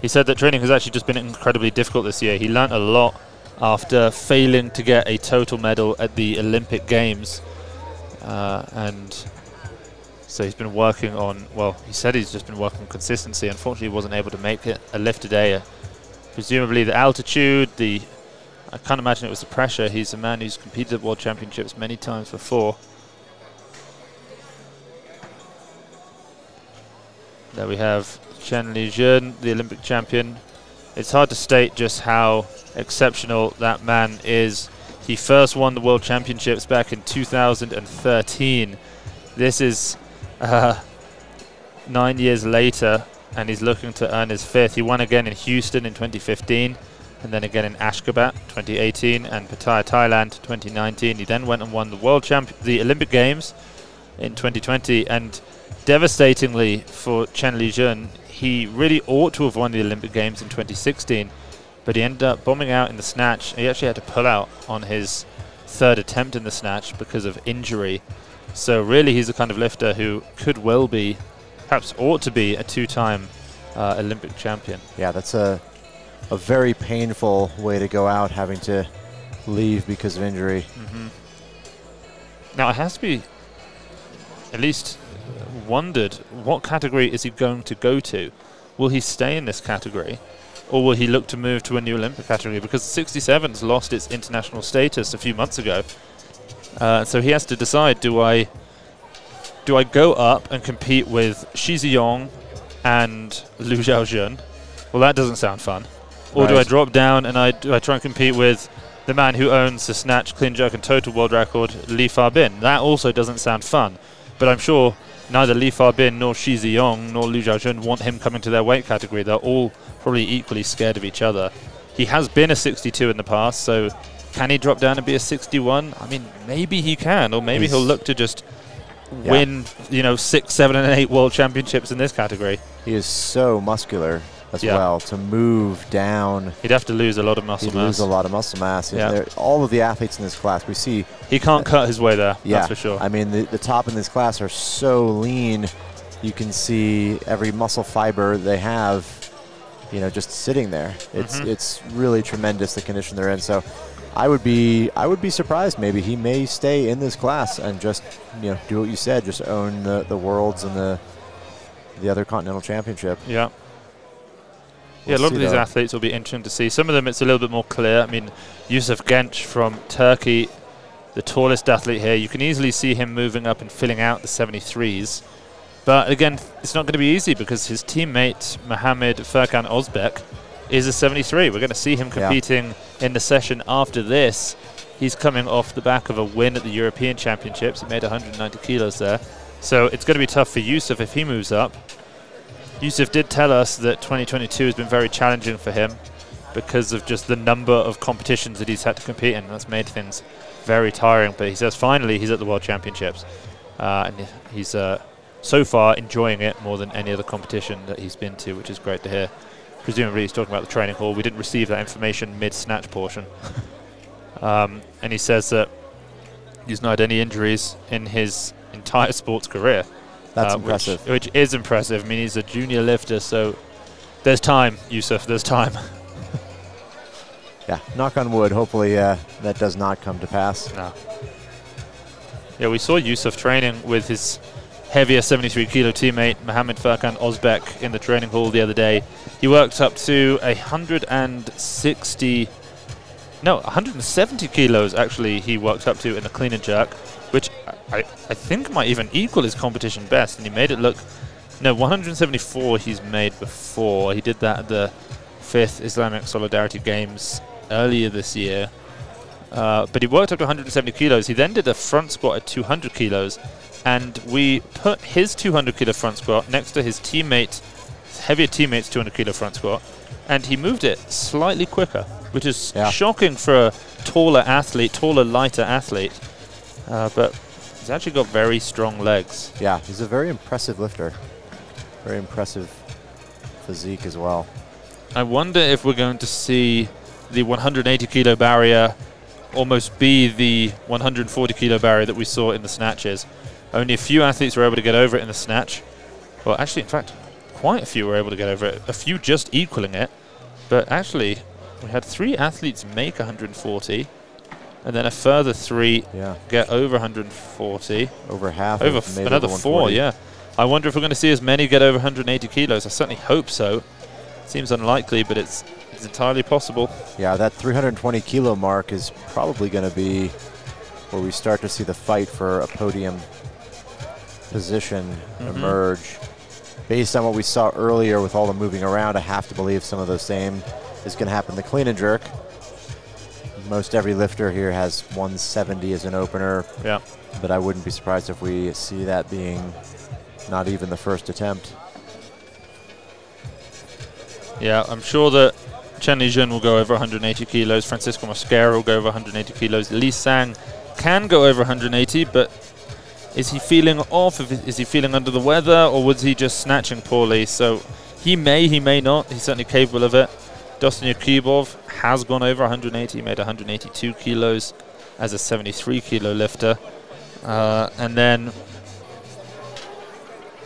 He said that training has actually just been incredibly difficult this year. He learnt a lot after failing to get a total medal at the Olympic Games. And so he's been working on, well, he said he's just been working on consistency. Unfortunately, he wasn't able to make it a lift today. Presumably the altitude, I can't imagine it was the pressure. He's a man who's competed at World Championships many times before. There we have Chen Li-jun, the Olympic champion. It's hard to state just how exceptional that man is. He first won the World Championships back in 2013. This is 9 years later, and he's looking to earn his 5th. He won again in Houston in 2015. And then again in Ashgabat 2018 and Pattaya, Thailand 2019. He then went and won the Olympic Games in 2020. And devastatingly for Chen Li-jun, he really ought to have won the Olympic Games in 2016, but he ended up bombing out in the snatch. He actually had to pull out on his 3rd attempt in the snatch because of injury. So really he's the kind of lifter who could well be, perhaps ought to be, a 2-time Olympic champion. Yeah, that's a very painful way to go out, having to leave because of injury. Now it has to be at least wondered, what category is he going to go to? Will he stay in this category, or will he look to move to a new Olympic category? Because 67's lost its international status a few months ago. So he has to decide, do I go up and compete with Shi Ziyong and Liu Xiaojun? Well, that doesn't sound fun. Or do I drop down and do I try and compete with the man who owns the snatch, clean jerk and total world record, Li Fabin? That also doesn't sound fun. But I'm sure neither Li Fabin nor Shi Ziyong nor Liu Xiaojun want him coming to their weight category. They're all probably equally scared of each other. He has been a 62 in the past, so can he drop down and be a 61? I mean, maybe he can, or maybe he'll look to just win, 6, 7, and 8 world championships in this category. He is so muscular as well. To move down, he'd have to lose a lot of muscle mass. Lose a lot of muscle mass. All of the athletes in this class, we see he can't cut his way there. That's for sure. I mean, the top in this class are so lean. You can see every muscle fiber they have, just sitting there. It's really tremendous, the condition they're in. So I would be surprised. Maybe he may stay in this class and just do what you said, just own the worlds and the other continental championship. Yeah. Yeah, a lot of these athletes will be interesting to see. Some of them it's a little bit more clear. I mean, Yusuf Genç from Turkey, the tallest athlete here. You can easily see him moving up and filling out the 73s. But again, it's not going to be easy because his teammate, Mohamed Furkan Özbek, is a 73. We're going to see him competing in the session after this. He's coming off the back of a win at the European Championships. He made 190 kilos there. So it's going to be tough for Yusuf if he moves up. Yusuf did tell us that 2022 has been very challenging for him because of just the number of competitions that he's had to compete in. That's made things very tiring. But he says finally he's at the World Championships. And he's so far enjoying it more than any other competition that he's been to, which is great to hear. Presumably he's talking about the training hall. We didn't receive that information mid-snatch portion. And he says that he's not had any injuries in his entire sports career. That's impressive. Which is impressive. I mean, he's a junior lifter, so there's time, Yusuf, there's time. Yeah, knock on wood. Hopefully that does not come to pass. No. Yeah, we saw Yusuf training with his heavier 73-kilo teammate, Mohammed Furkan Ozbek, in the training hall the other day. He worked up to 170 kilos, actually, he worked up to in the clean and jerk, which I think might even equal his competition best. And he made it look, no, 174 he's made before. He did that at the 5th Islamic Solidarity Games earlier this year. But he worked up to 170 kilos. He then did a front squat at 200 kilos. And we put his 200-kilo front squat next to his teammate, heavier teammate's 200-kilo front squat. And he moved it slightly quicker, which is shocking for a taller, lighter athlete. But he's actually got very strong legs. Yeah, he's a very impressive lifter. Very impressive physique as well. I wonder if we're going to see the 180-kilo barrier almost be the 140-kilo barrier that we saw in the snatches. Only a few athletes were able to get over it in the snatch. Well, actually, in fact, quite a few were able to get over it. A few just equaling it. But actually, we had 3 athletes make 140, and then a further 3 get over 140. Over half. Over another 4, yeah. I wonder if we're going to see as many get over 180 kilos. I certainly hope so. Seems unlikely, but it's entirely possible. Yeah, that 320-kilo mark is probably going to be where we start to see the fight for a podium position emerge. Based on what we saw earlier with all the moving around, I have to believe some of the same is going to happen in the clean and jerk. Most every lifter here has 170 as an opener. Yeah. But I wouldn't be surprised if we see that being not even the first attempt. Yeah, I'm sure that Chen Lijun will go over 180 kilos. Francisco Mosquera will go over 180 kilos. Li Sang can go over 180, but is he feeling off? Is he feeling under the weather, or was he just snatching poorly? So he may not. He's certainly capable of it. Dostan Yakubov has gone over 180. He made 182 kilos as a 73-kilo lifter. And then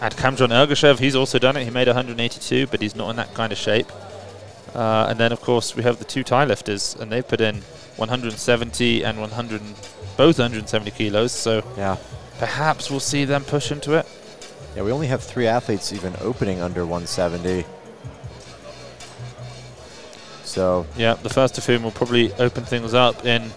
at Kamjon Ergashev, he's also done it. He made 182, but he's not in that kind of shape. And then, of course, we have the 2 Thai lifters, and they've put in 170 and both 170 kilos. So yeah, perhaps we'll see them push into it. Yeah, we only have 3 athletes even opening under 170. So yeah, the first of whom will probably open things up in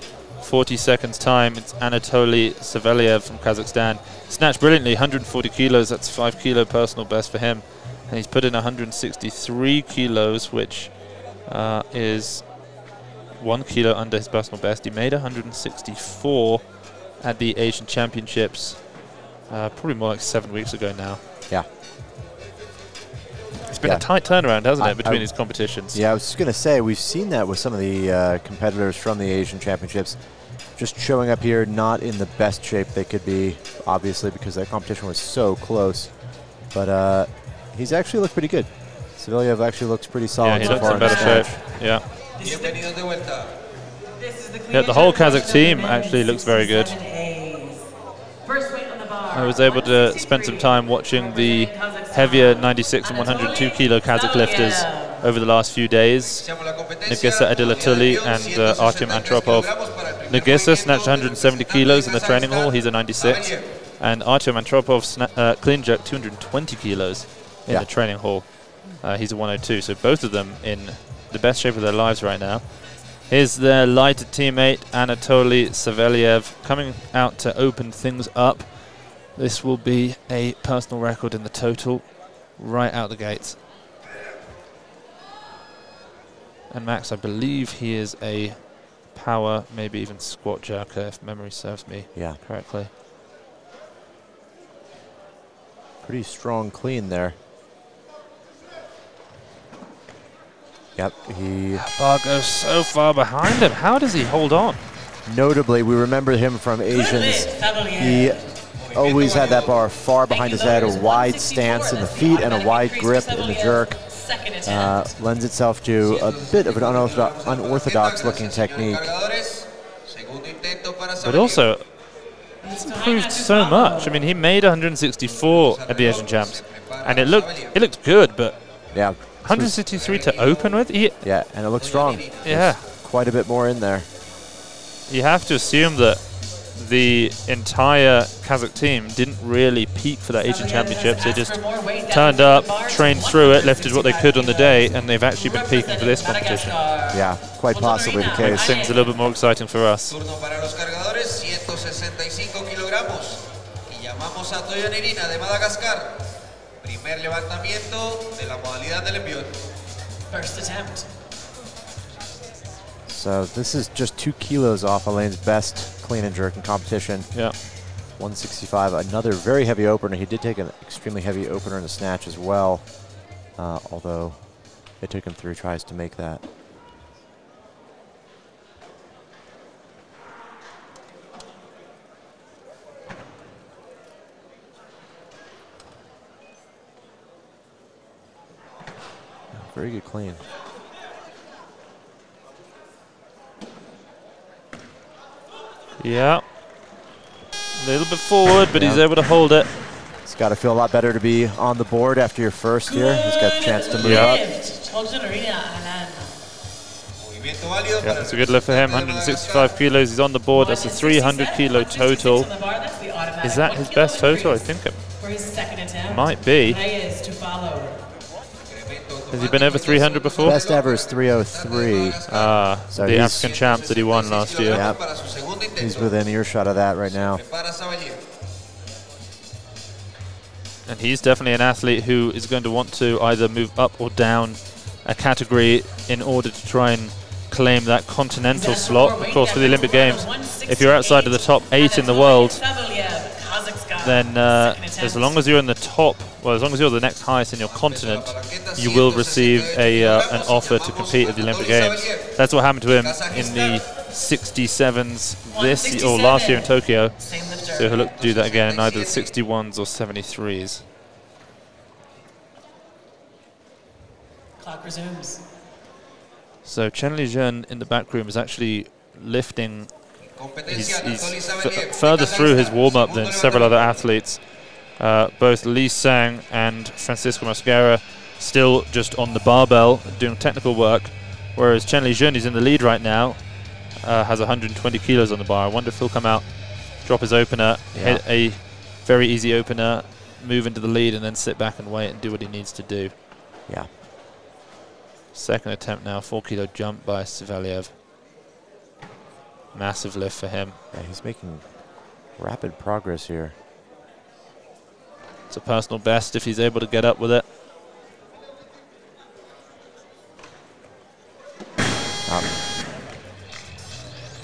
40 seconds time. It's Anatoly Savelyev from Kazakhstan. Snatched brilliantly, 140 kilos. That's 5 kilo personal best for him. And he's put in 163 kilos, which is 1 kilo under his personal best. He made 164 at the Asian Championships, probably more like 7 weeks ago now. Yeah. It's been a tight turnaround, hasn't it, between these competitions? Yeah, I was just going to say, we've seen that with some of the competitors from the Asian Championships just showing up here not in the best shape they could be, obviously, because that competition was so close. But he's actually looked pretty good. Savelyev actually looks pretty solid. Yeah, he looks in better shape. Yeah. Yeah, the whole Kazakh team actually looks very good. I was able to spend some time watching the heavier 96 and 102 kilo Kazakh lifters over the last few days. Nagisa Adilatuli and Artyom Antropov. Nagisa snatched 170 kilos in the training hall. He's a 96. And Artyom Antropov clean jerked 220 kilos in the training hall. He's a 102. So both of them in the best shape of their lives right now. Here's their lighter teammate, Anatoly Savelyev, coming out to open things up. This will be a personal record in the total right out the gates. And Max, I believe he is a power, maybe even squat jerker, if memory serves me correctly. Pretty strong clean there. Yep, bar goes so far behind him. How does he hold on? Notably, we remember him from Asians. He always had that bar far behind his head, a wide stance in the feet and a wide grip in the jerk. Lends itself to a bit of an unorthodox looking technique. But also, it's improved so much. I mean, he made 164 at the Asian Champs, and it looked good, but yeah, 163 to open with? Yeah, and it looks strong. Yeah. There's quite a bit more in there. You have to assume that the entire Kazakh team didn't really peak for that Asian Championships. They just turned up, trained through it, lifted what they could on the day, and they've actually been peaking for this competition. Yeah, quite possibly the case. Things a little bit more exciting for us. First attempt. So this is just 2 kilos off Alain's best clean and jerk in competition. Yeah. 165, another very heavy opener. He did take an extremely heavy opener in the snatch as well, although it took him 3 tries to make that. Very good clean. Yeah. A little bit forward, but he's able to hold it. It's got to feel a lot better to be on the board after your first here. He's got a chance to move up. Yeah, that's a good lift for him. 165 kilos. He's on the board. That's a 300 kilo total. Is that his best total? I think it might be. Has he been over 300 before? Best ever is 303. So the African champs that he won last year. Yep. He's within earshot of that right now. And he's definitely an athlete who is going to want to either move up or down a category in order to try and claim that continental slot. Of course, for the Olympic Games, if you're outside of the top 8 in the world, then as long as you're in the top, well, as long as you're the next highest in your continent, you will receive an offer to compete at the Olympic Games. That's what happened to him in the 67s this or last year in Tokyo. So he'll look to do that again in either the 61s or 73s. Clock resumes. So Chen Li-Zhen in the back room is actually lifting. He's further through his warm-up than several other athletes. Both Li Sang and Francisco Mosquera still just on the barbell doing technical work, whereas Chen Li-Zhen, who's in the lead right now, has 120 kilos on the bar. I wonder if he'll come out, drop his opener, hit a very easy opener, move into the lead, and then sit back and wait and do what he needs to do. Yeah. Second attempt now, 4 kilo jump by Savelyev. Massive lift for him. Yeah, he's making rapid progress here. It's a personal best if he's able to get up with it.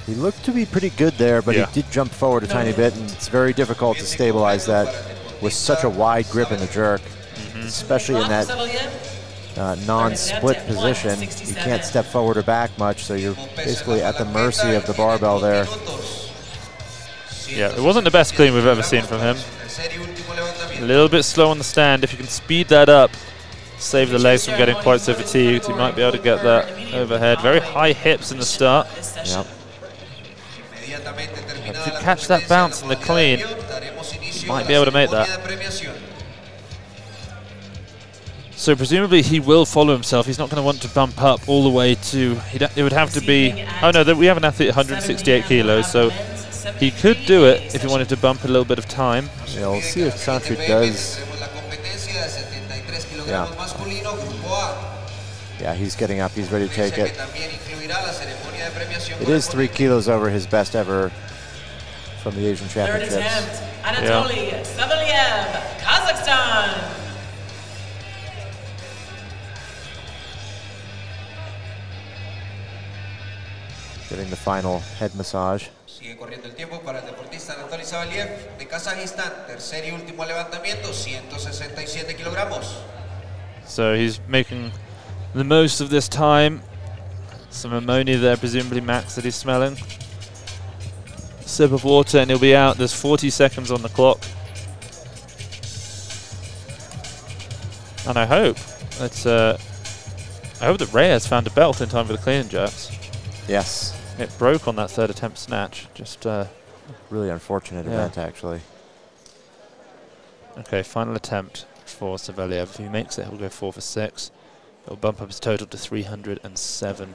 He looked to be pretty good there, but he did jump forward a tiny bit, and it's very difficult to stabilize that with such a wide grip in the jerk, especially in that non-split position. You can't step forward or back much, so you're basically at the mercy of the barbell there. Yeah, it wasn't the best clean we've ever seen from him. A little bit slow on the stand. If you can speed that up, save the legs from getting quite so fatigued, you might be able to get that overhead. Very high hips in the start. Yep. If you catch that bounce in the clean, you might be able to make that. So presumably he will follow himself. He's not going to want to bump up all the way to, it would have to be, oh no, we have an athlete at 168 kilos, so he could do it if he wanted to bump a little bit of time. Yeah, we'll see if Chantry does. Yeah, he's getting up, he's ready to take it. It is 3 kilos over his best ever from the Asian Championships. Anatoly Savelyev, Kazakhstan. Getting the final head massage. Sigue corriendo el tiempo para el deportista Anatoly Savaliev de Kazajistán. Tercer y último levantamiento, 167 kilogramos. So he's making the most of this time. Some ammonia there, presumably max, that he's smelling. Sip of water and he'll be out. There's 40 seconds on the clock. And I hope that Reyes found a belt in time for the clean and jerks. Yes. It broke on that third attempt snatch. Just really unfortunate event, actually. Okay, final attempt for Savaliev. If he makes it, he'll go 4 for 6. It'll bump up his total to 307.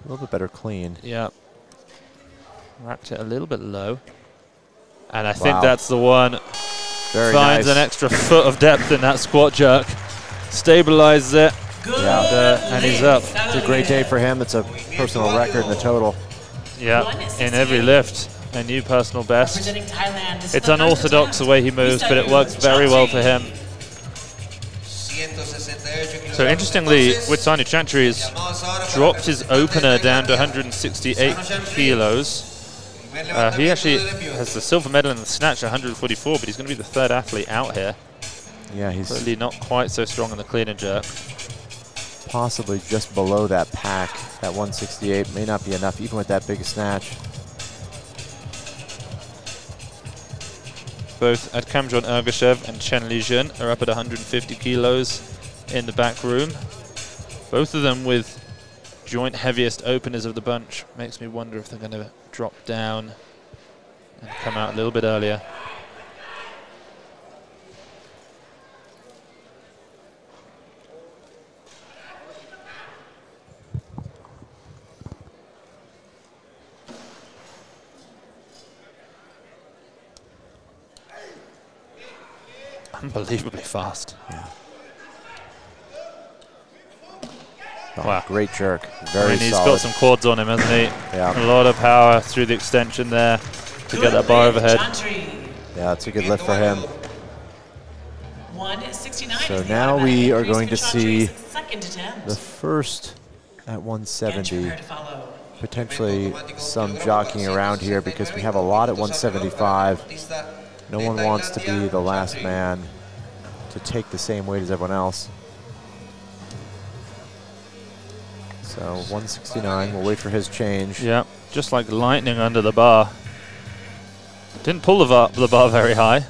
A little bit better clean. Yeah. Racked it a little bit low. And I think that's the one. Very Finds nice. an extra foot of depth in that squat jerk. Stabilizes it. And he's up. It's a great day for him. It's a personal record in the total. Yeah, in every lift, a new personal best. It's unorthodox the way he moves, but it works very well for him. So interestingly, Witsanu Chantry has dropped his opener down to 168 kilos. He actually has the silver medal in the snatch at 144, but he's going to be the third athlete out here. Yeah, he's really not quite so strong in the clean and jerk. Possibly just below that pack. That 168 may not be enough, even with that big snatch. Both Adkamjon Ergashev and Chen Lijun are up at 150 kilos in the back room. Both of them with joint heaviest openers of the bunch. Makes me wonder if they're going to drop down and come out a little bit earlier. Unbelievably fast. Yeah. Wow. Great jerk. Very and he's solid. got some quads on him, hasn't he? Yeah. A lot of power through the extension there to get that bar overhead. Yeah, it's a good lift for him. 169. So now we are going to see the first at 170. Potentially some jockeying around here because we have a lot at 175. No one wants to be the last man to take the same weight as everyone else. So 169, we'll wait for his change. Yeah, just like lightning under the bar. Didn't pull the bar very high.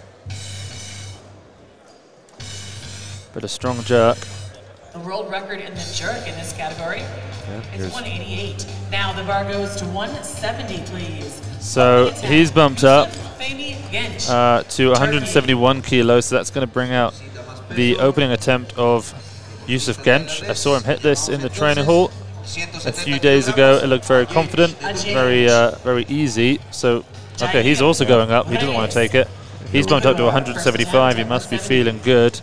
But a strong jerk. The world record in the jerk in this category is 188. Now the bar goes to 170, please. So he's bumped up to 171 kilos, so that's going to bring out the opening attempt of Yusuf Genç. I saw him hit this in the training hall a few days ago. It looked very confident, very easy. So, okay, he's also going up. He doesn't want to take it. He's bumped up to 175. He must be feeling good.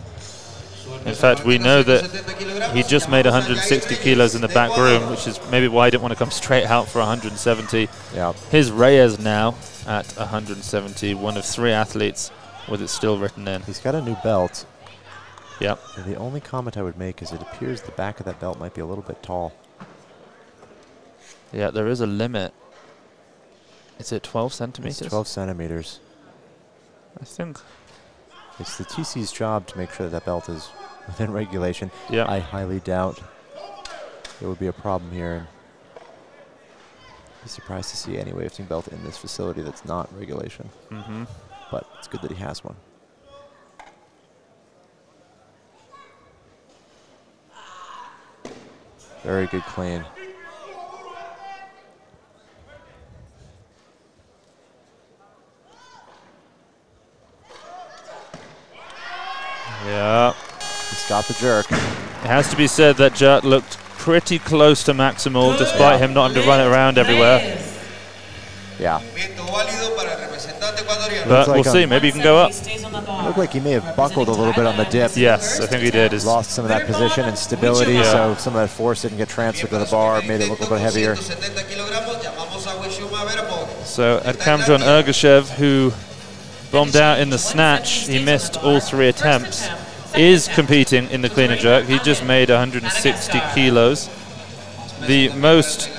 In fact, we know that he just made 160 kilos in the back room, which is maybe why he didn't want to come straight out for 170. Yeah. His Reyes now at 170, one of 3 athletes with it still written in. He's got a new belt. Yep. And the only comment I would make is it appears the back of that belt might be a little bit tall. Yeah, there is a limit. Is it 12 centimeters? It's 12 centimeters. I think. It's the TC's job to make sure that belt is within regulation. Yeah. I highly doubt there would be a problem here. And I'd be surprised to see any weightlifting belt in this facility that's not regulation. Mm-hmm. But it's good that he has one. Very good clean. Yeah. He's got the jerk. It has to be said that jerk looked pretty close to maximal, despite him not having to run it around everywhere. Yeah. But we'll see. Maybe he can go up. Looked like he may have buckled a little bit on the dip. Yes, I think he did. He's lost some of that position and stability, so some of that force didn't get transferred to the bar, made it look a little bit heavier. So Adkamjon Ergashev, who bombed out in the snatch, he missed all 3 attempts. is competing in the clean and jerk. He just made 160 kilos. The most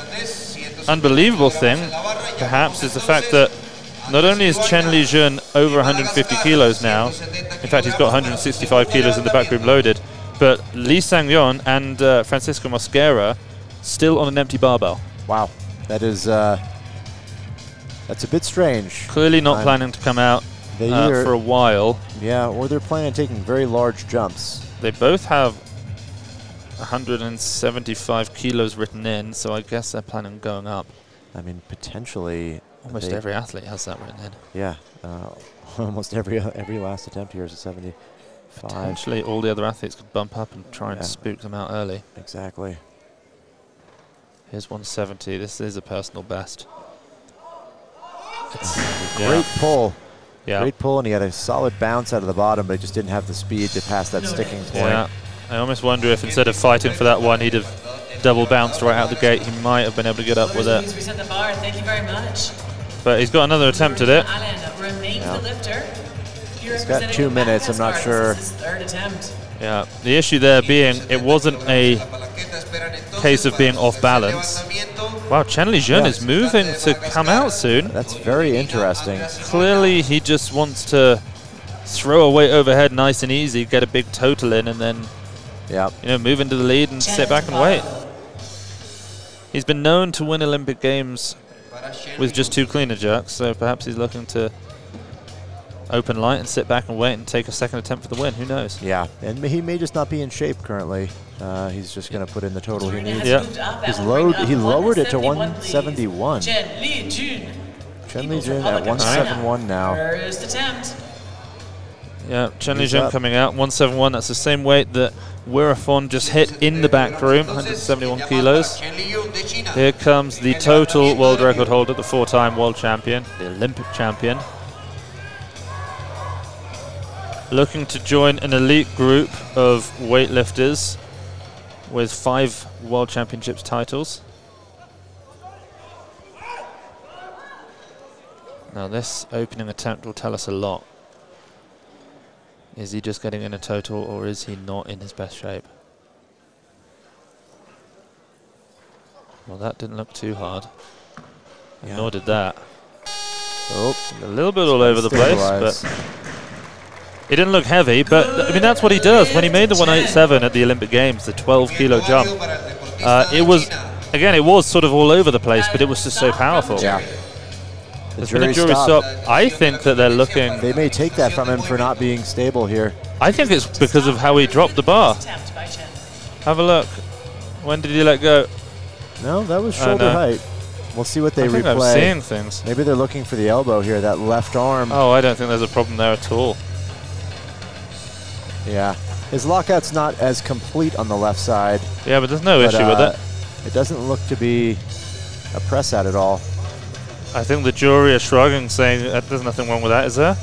unbelievable thing, perhaps, is the fact that not only is Chen Li-jun over 150 kilos now, in fact he's got 165 kilos in the back room loaded, but Lee Sang-yeon and Francisco Mosquera still on an empty barbell. Wow, that is that's a bit strange. Clearly not planning to come out for a while. Yeah, or they're planning on taking very large jumps. They both have 175 kilos written in, so I guess they're planning on going up. I mean, potentially. Almost every athlete has that written in. Yeah, almost every last attempt here is a 75. Potentially all the other athletes could bump up and try and spook them out early. Exactly. Here's 170. This is a personal best. Great pull. Yeah. Great pull, and he had a solid bounce out of the bottom, but he just didn't have the speed to pass that sticking point. Yeah. I almost wonder if instead of fighting for that one, he'd have double bounced right out the gate. He might have been able to get up with it. Thank you very much. But he's got another attempt at it. He's got 2 minutes. I'm not sure. Yeah. The issue there being it wasn't a case of being off balance. Wow, Chen Li-jun is moving to come out soon. That's very interesting. Clearly, he just wants to throw a weight overhead nice and easy, get a big total in, and then move into the lead and sit back and wait. He's been known to win Olympic Games with just 2 clean and jerks, so perhaps he's looking to open light and sit back and wait and take a second attempt for the win. Who knows? Yeah, and he may just not be in shape currently. He's just going to put in the total he needs. Yeah. He lowered it to 171. Chen Li-jun at 171 now. First attempt. Yeah, Chen Li-jun coming out, 171. That's the same weight that Wirafon just hit in the back room, 171 kilos. Here comes the total world record holder, the 4-time world champion, the Olympic champion. Looking to join an elite group of weightlifters with 5 World Championships titles. Now this opening attempt will tell us a lot. Is he just getting in a total, or is he not in his best shape? Well, that didn't look too hard. Yeah. Nor did that. Oh, a little bit all over the place, but it didn't look heavy, but I mean, that's what he does. When he made the 187 at the Olympic Games, the 12-kilo jump, it was, again, it was sort of all over the place, but it was just so powerful. Yeah. There's been a jury stop. I think that they're looking... They may take that from him for not being stable here. I think it's because of how he dropped the bar. Have a look. When did he let go? No, that was shoulder height. We'll see what they replay. I'm seeing things. Maybe they're looking for the elbow here, that left arm. Oh, I don't think there's a problem there at all. Yeah. His lockout's not as complete on the left side. Yeah, but there's no issue with it. It doesn't look to be a press out at all. I think the jury are shrugging, saying there's nothing wrong with that, is there?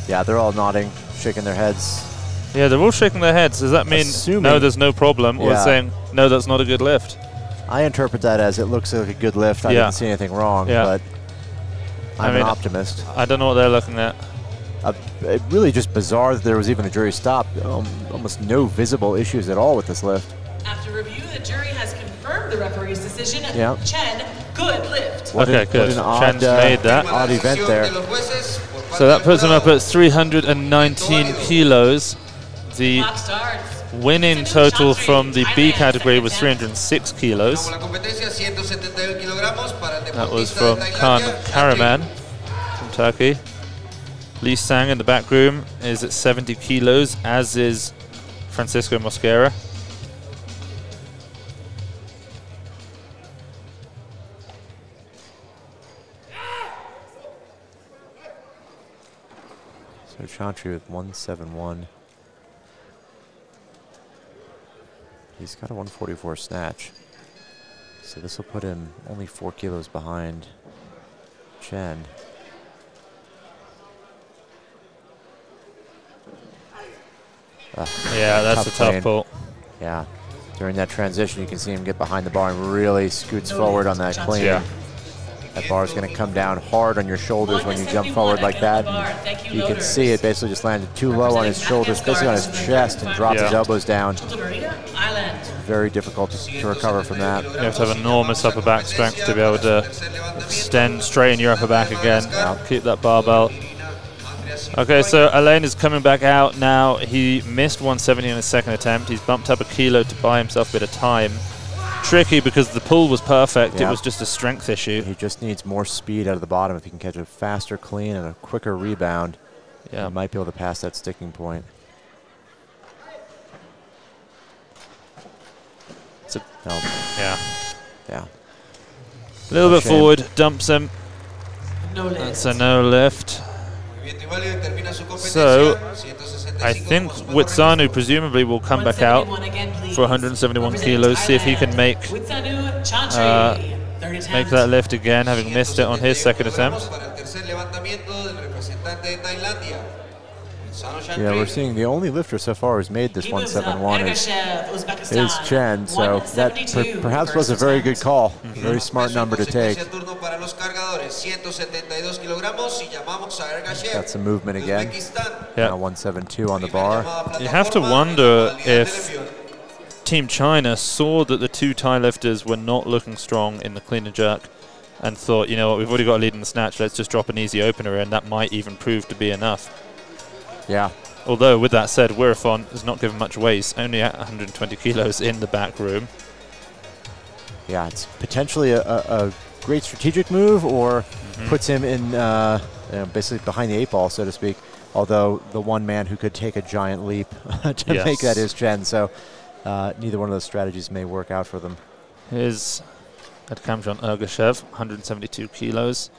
Yeah, they're all nodding, shaking their heads. Yeah, they're all shaking their heads. Does that mean no, there's no problem, or saying no, that's not a good lift? I interpret that as it looks like a good lift. I didn't see anything wrong, but I'm an optimist. I don't know what they're looking at. It really just bizarre that there was even a jury stop. Almost no visible issues at all with this lift. After review, the jury has confirmed the referee's decision. Yeah. Chen, good lift. Okay, good. What an odd, Chen's made that. Odd event there. So that puts him up at 319 kilos. The winning total from the B category was 306 kilos. That was from Khan Karaman from Turkey. Lee Sang in the back room is at 70 kilos, as is Francisco Mosquera. So Chantry with 171. He's got a 144 snatch. So this will put him only 4 kilos behind Chen. Yeah, that's a tough pull. Yeah. During that transition, you can see him get behind the bar and really scoots forward on that clean. Yeah. That bar is going to come down hard on your shoulders when you jump forward like that. And you can see it basically just landed too low on his shoulders, basically on his chest, and dropped his elbows down. It's very difficult to recover from that. You have to have enormous upper back strength to be able to extend, straighten your upper back again. Keep that barbell. Okay, so Alain is coming back out now. He missed 170 in his second attempt. He's bumped up a kilo to buy himself a bit of time. Tricky because the pull was perfect. It was just a strength issue. He just needs more speed out of the bottom. If he can catch a faster clean and a quicker rebound, he might be able to pass that sticking point. Yeah. A little bit forward, dumps him. That's a no lift. So I think Witsanu presumably will come back out for 171 kilos, see if he can make that lift again, having missed it on his second attempt. Yeah, we're seeing the only lifter so far who's made this 171 is Chen, so that perhaps was a very good call, very smart number to take. Got some movement again. Now 172 on the bar. You have to wonder if Team China saw that the two Thai lifters were not looking strong in the clean and jerk and thought, you know what, we've already got a lead in the snatch, let's just drop an easy opener, and that might even prove to be enough. Yeah. Although, with that said, Wirafon has not given much weight. He's only at 120 kilos in the back room. Yeah, it's potentially a great strategic move, or puts him in basically behind the 8 ball, so to speak. Although the one man who could take a giant leap to make that is Chen, so neither one of those strategies may work out for them. Here's Adkamjan Ergashev, 172 kilos.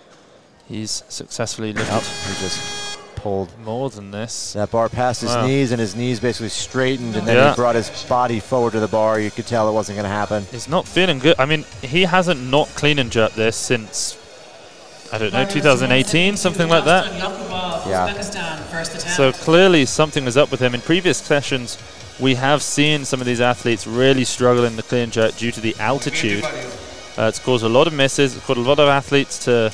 He's successfully lifted. He just pulled more than this. That bar passed his knees, and his knees basically straightened, and then he brought his body forward to the bar. You could tell it wasn't going to happen. He's not feeling good. I mean, he hasn't not clean and jerked this since, I don't know, 2018, something like that. Yeah. So clearly something is up with him. In previous sessions, we have seen some of these athletes really struggle in the clean and jerk due to the altitude. It's caused a lot of misses. It's caused a lot of athletes to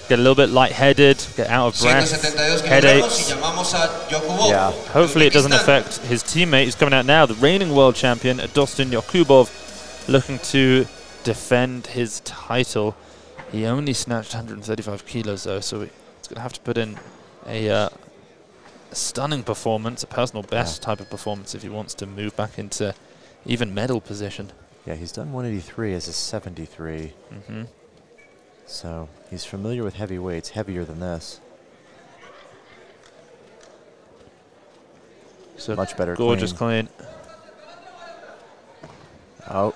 get a little bit lightheaded, get out of breath, headaches. Yeah. Hopefully it doesn't affect his teammate who's coming out now, the reigning world champion, Dostin Yakubov, looking to defend his title. He only snatched 135 kilos though, so he's going to have to put in a stunning performance, a personal best type of performance if he wants to move back into even medal position. Yeah, he's done 183 as a 73. So he's familiar with heavy weights, heavier than this. So much better gorgeous clean. Oh.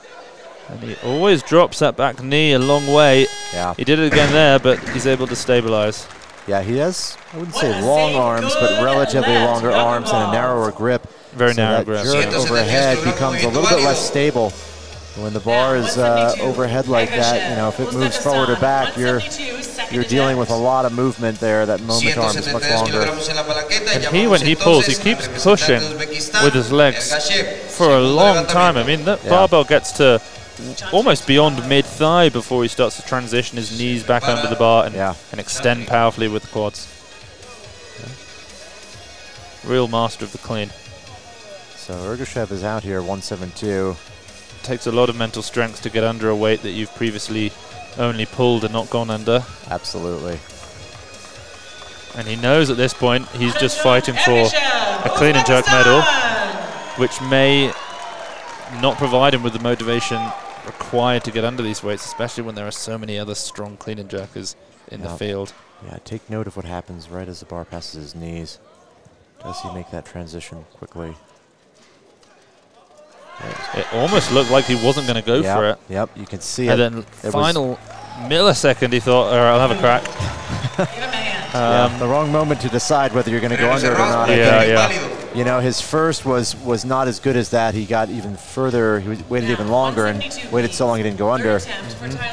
And he always drops that back knee a long way. Yeah. He did it again there, but he's able to stabilize. Yeah, he has, I wouldn't say long arms, but relatively longer arms and a narrower grip. Very narrow grip. Jerk overhead becomes a little bit less stable. When the bar is overhead like that, you know, if it moves forward or back, you're dealing with a lot of movement there. That moment arm is much longer. And when he pulls, he keeps pushing with his legs for a long time. I mean, that barbell gets to almost beyond mid-thigh before he starts to transition his knees back under the bar and extend powerfully with the quads. Real master of the clean. So Ergashev is out here, 172. Takes a lot of mental strength to get under a weight that you've previously only pulled and not gone under. Absolutely. And he knows at this point he's just fighting for a clean and jerk medal, which may not provide him with the motivation required to get under these weights, especially when there are so many other strong clean and jerkers in the field. Yeah, take note of what happens right as the bar passes his knees. Does he make that transition quickly? It almost looked like he wasn't going to go for it. Yep, you can see it. And then final millisecond he thought, all right, I'll have a crack. The wrong moment to decide whether you're going to go under it or not. You know, his first was not as good as that. He got even further. He waited even longer and waited so long he didn't go under.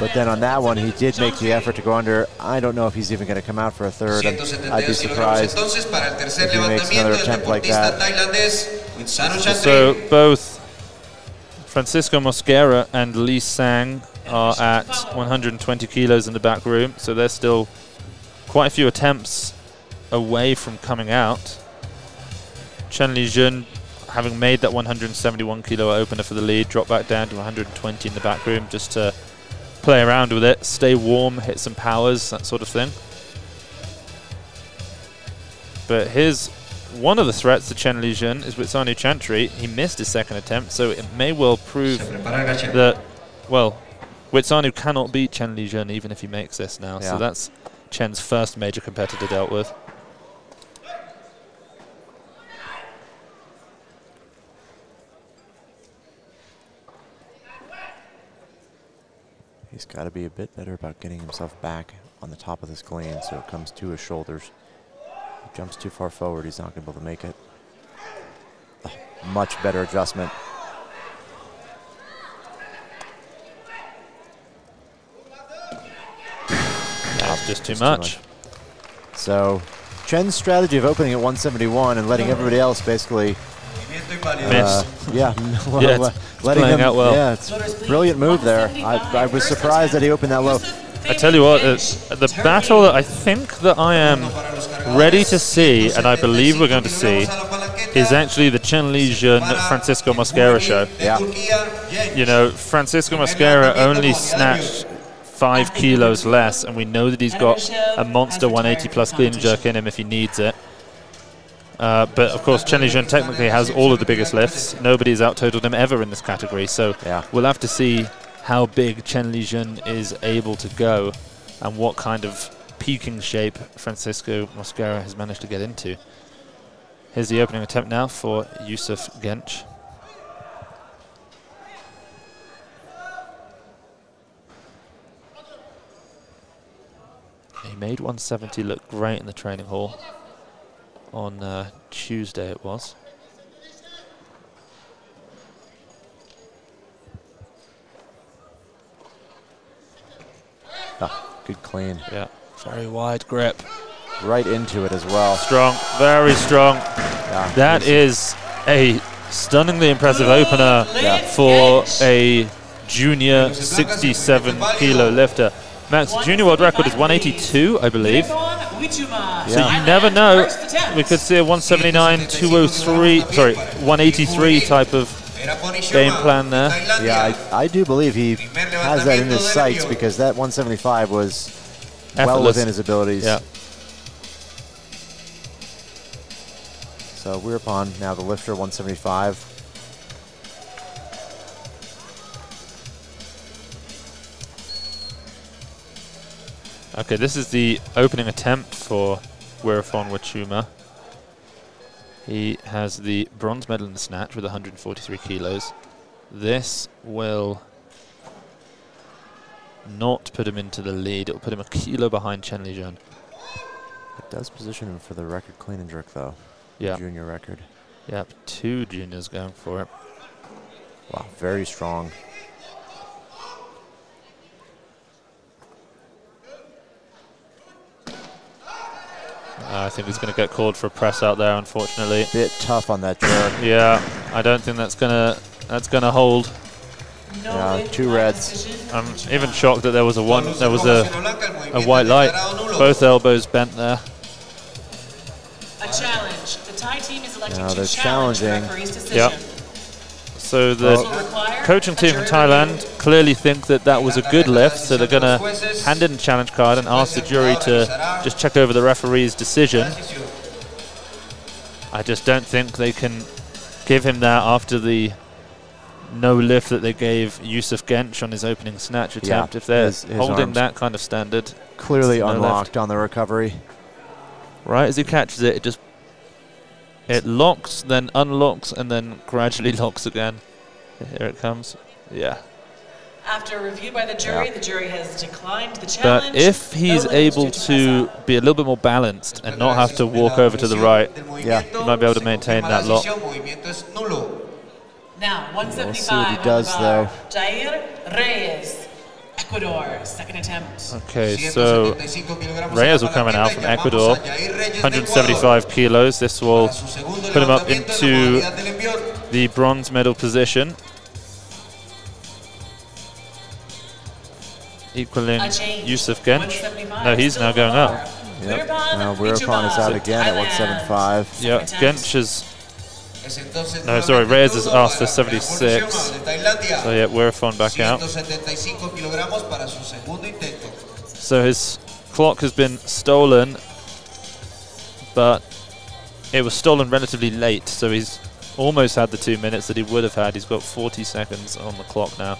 But then on that one, he did make the effort to go under. I don't know if he's even going to come out for a third. I'd be surprised if he makes another attempt like that. So both Francisco Mosquera and Lee Sang are at 120 kilos in the back room, so they're still quite a few attempts away from coming out. Chen Lijun, having made that 171 kilo opener for the lead, dropped back down to 120 in the back room just to play around with it, stay warm, hit some powers, that sort of thing. But here's one of the threats to Chen Lijun is Witsanu Chantry. He missed his second attempt, so it may well prove that, well, Witsanu cannot beat Chen Lijun even if he makes this now. Yeah. So that's Chen's first major competitor dealt with. He's got to be a bit better about getting himself back on the top of this clean so it comes to his shoulders. If he jumps too far forward, he's not going to be able to make it. Much better adjustment. That's just too much. So Chen's strategy of opening at 171 and letting everybody else basically letting him out well. Yeah, it's a brilliant move there. I was surprised that he opened that low. I tell you what, the battle that I think that I am ready to see, and I believe we're going to see, is actually the Chen Lijun Francisco Mosquera show. Yeah. You know, Francisco Mosquera only snatched 5 kilos less, and we know that he's got a monster 180 plus clean and jerk in him if he needs it. But of course, Chen Lijun technically has all of the biggest lifts. Nobody's out-totaled him ever in this category, so we'll have to see how big Chen Lijun is able to go and what kind of peaking shape Francisco Mosquera has managed to get into. Here's the opening attempt now for Yusuf Genç. He made 170 look great in the training hall. On Tuesday it was. Good clean. Yeah, very wide grip. Right into it as well. Strong, very strong. Yeah, that is a stunningly impressive opener for a junior 67 kilo lifter. Max, junior world record is 182, I believe. So you never know. We could see a 179, 203, sorry, 183 type of game plan there. Yeah, I do believe he has that in his sights because that 175 was well within his abilities. Yeah. So we're upon now the lifter 175. Okay, this is the opening attempt for Wirafon Wachuma. He has the bronze medal in the snatch with 143 kilos. This will not put him into the lead. It will put him a kilo behind Chen Lijun. It does position him for the record clean and jerk, though. Yeah. Junior record. Yep, 2 juniors going for it. Wow, very strong. I think he's going to get called for a press out there, unfortunately. Bit tough on that jerk. Yeah, I don't think that's gonna hold. Yeah, 2 reds. I'm even shocked that there was a white light. Both elbows bent there. A challenge. The Thai team is electing they're to challenge the challenging. referee's decision. Yep. So the coaching team from Thailand clearly think that that was a good lift, so they're going to hand in a challenge card and ask the jury to just check over the referee's decision. I just don't think they can give him that after the no lift that they gave Yusuf Genç on his opening snatch attempt. If they're holding that kind of standard. Clearly unlocked on the recovery. Right as he catches it, it locks, then unlocks, and then gradually locks again. Here it comes. Yeah. After review by the jury has declined the challenge. But if he's able to be a little bit more balanced and not have to walk over to the right, he might be able to maintain that lock. Now, 175. We'll see what he does, though. Jair Reyes, Ecuador, second attempt. Okay, so Reyes will come in out from Ecuador, 175 kilos. This will put him up into the bronze medal position. equaling Yusuf Genç. No, he's now going up. Yep. Now Wirafon is out again at 175. Yeah, Genç is... No, sorry, Reyes has asked for 76. So yeah, Wirafon back out. So his clock has been stolen, but it was stolen relatively late, so he's almost had the 2 minutes that he would have had. He's got 40 seconds on the clock now.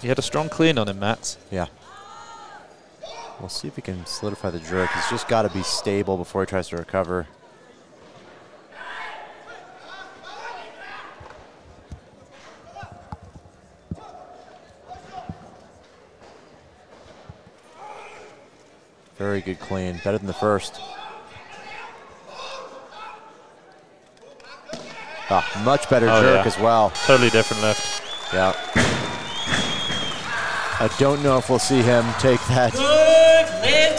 He had a strong clean on him, Matt. Yeah. We'll see if he can solidify the jerk. He's just got to be stable before he tries to recover. Very good clean, better than the first. Ah, much better jerk as well. Totally different lift. Yeah. I don't know if we'll see him take that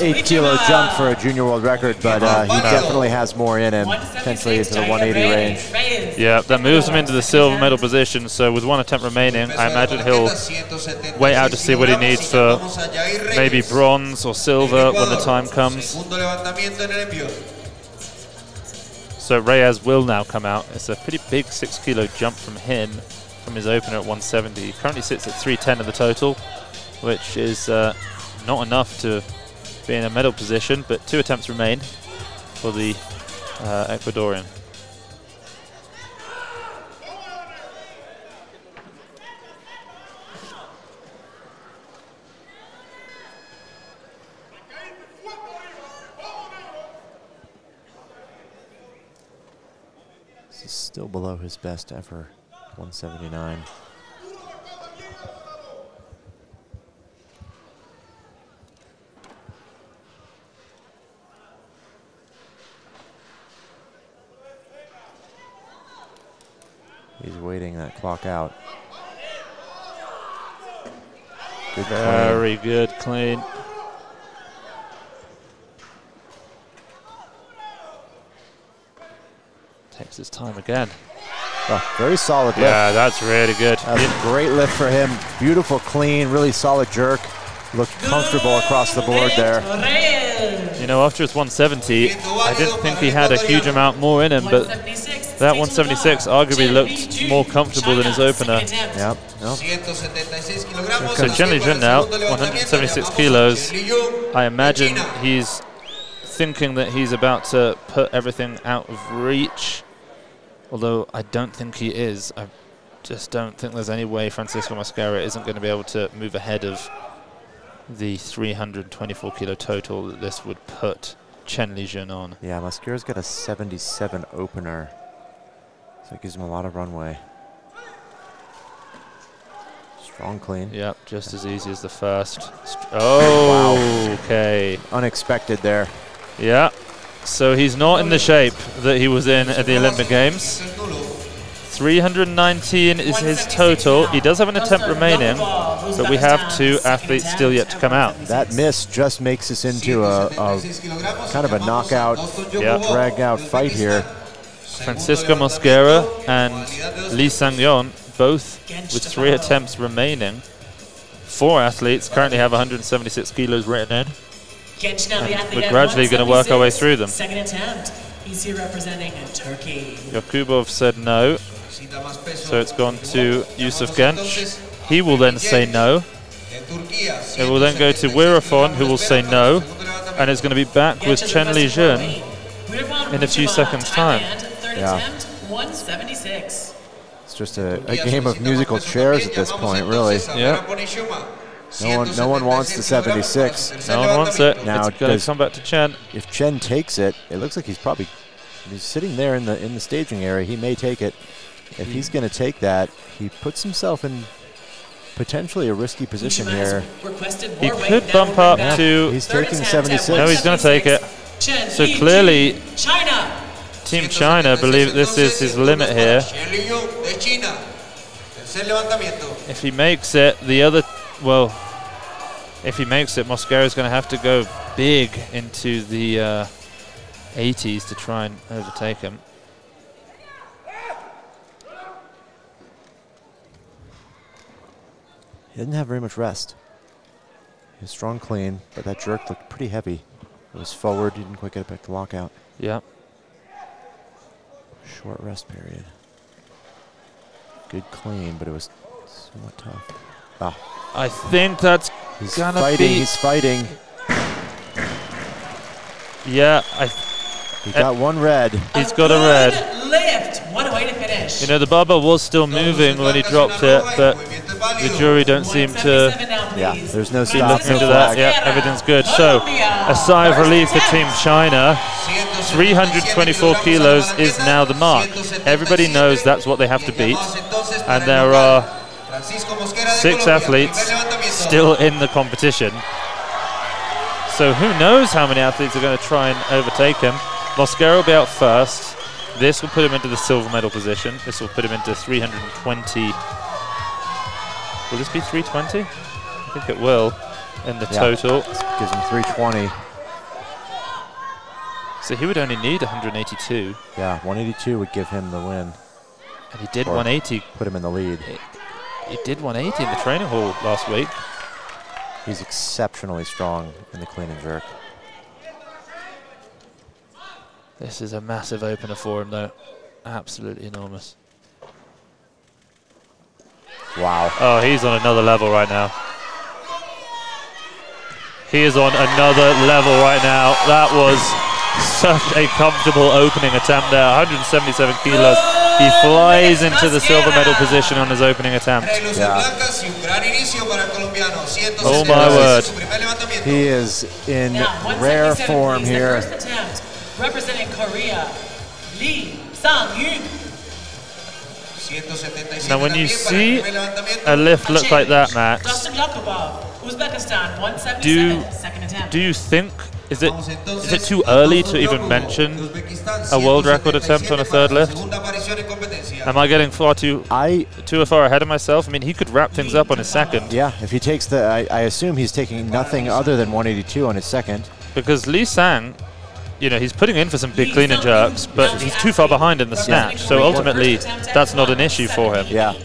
8-kilo jump for a junior world record, but he definitely has more in him, potentially into the 180 range. Yeah, that moves him into the silver medal position, so with 1 attempt remaining, I imagine he'll wait out to see what he needs for maybe bronze or silver when the time comes. So Reyes will now come out. It's a pretty big 6-kilo jump from him, from his opener at 170. He currently sits at 310 of the total, which is not enough to be in a medal position, but 2 attempts remain for the Ecuadorian. This is still below his best ever, 179. He's waiting that clock out. Good Very good clean. Takes his time again. Oh, very solid lift. Yeah, that's really good. That's a great lift for him. Beautiful clean, really solid jerk. Looked comfortable across the board there. You know, after his 170, I didn't think he had a huge amount more in him, but that 176 arguably looked more comfortable than his opener. Yep. So Chen Lijun now, 176 kilos. I imagine he's thinking that he's about to put everything out of reach, although I don't think he is. I just don't think there's any way Francisco Mosquera isn't going to be able to move ahead of the 324 kilo total that this would put Chen Lijun on. Yeah, Mosquera's got a 77 opener, so it gives him a lot of runway. Strong clean. Yep, just as easy as the first. Oh, wow. Okay. Unexpected there. Yeah, so he's not in the shape that he was in at the Olympic Games. 319 is his total. He does have an attempt remaining, but we have 2 athletes still yet to come out. That miss just makes us into a kind of a knockout, drag-out fight here. Francisco Mosquera and Lee Sang-yeon, both with 3 attempts remaining. 4 athletes currently have 176 kilos written in. And we're gradually going to work our way through them. Second attempt. He's here representing Turkey. Yakubov said no, so it's gone to Yusuf Genç. He will then say no. It will then go to Wirafon, who will say no, and it's going to be back with Chen Lijun in a few seconds' time. Yeah. 176. It's just a game of musical chairs at this point, really. Yeah. No one wants the 76. No one wants it. Now it's going to come back to Chen. If Chen takes it, it looks like he's sitting there in the staging area. He may take it. If he's going to take that, he puts himself in potentially a risky position here. He could bump up to... He's taking 76. No, he's going to take it. So clearly, Team China believe this is his limit here. If he makes it, if he makes it, Mosquera is going to have to go big into the 80s to try and overtake him. didn't have very much rest. He was strong clean, but that jerk looked pretty heavy. It was forward, didn't quite get it back to lockout. Yeah. Short rest period. Good clean, but it was somewhat tough. Ah. I think that's gonna be... He's fighting. Yeah, he got one red. He's got a red. Lift. What a way to finish. You know, the barbell was still moving when he dropped it, but the jury don't seem to... Yeah, there's no be stop. looking into that. Yeah, everything's good. So, a sigh of relief for Team China. 324 kilos is now the mark. Everybody knows that's what they have to beat. And there are 6 athletes still in the competition. So who knows how many athletes are going to try and overtake him. Mosquera will be out first. This will put him into the silver medal position. This will put him into 320. Will this be 320? I think it will in the total. This gives him 320. So he would only need 182. Yeah, 182 would give him the win. And he did 180. Put him in the lead. He did 180 in the training hall last week. He's exceptionally strong in the clean and jerk. This is a massive opener for him, though. Absolutely enormous. Wow. Oh, he's on another level right now. He is on another level right now. That was such a comfortable opening attempt there. 177 kilos. He flies into the silver medal position on his opening attempt. Yeah. Oh my word. He is in rare form here. Representing Korea, Lee Sang-yoon. Now when you see a lift look like that, Max, do you think, is it too early to even mention a world record attempt on a third lift? Am I getting too far ahead of myself? I mean, he could wrap things up on his second. Yeah, if he takes the, I assume he's taking nothing other than 182 on his second. Because Lee Sang, you know, he's putting in for some big clean and jerks, but he's too far behind in the snatch. So ultimately, that's not an issue for him. Yeah.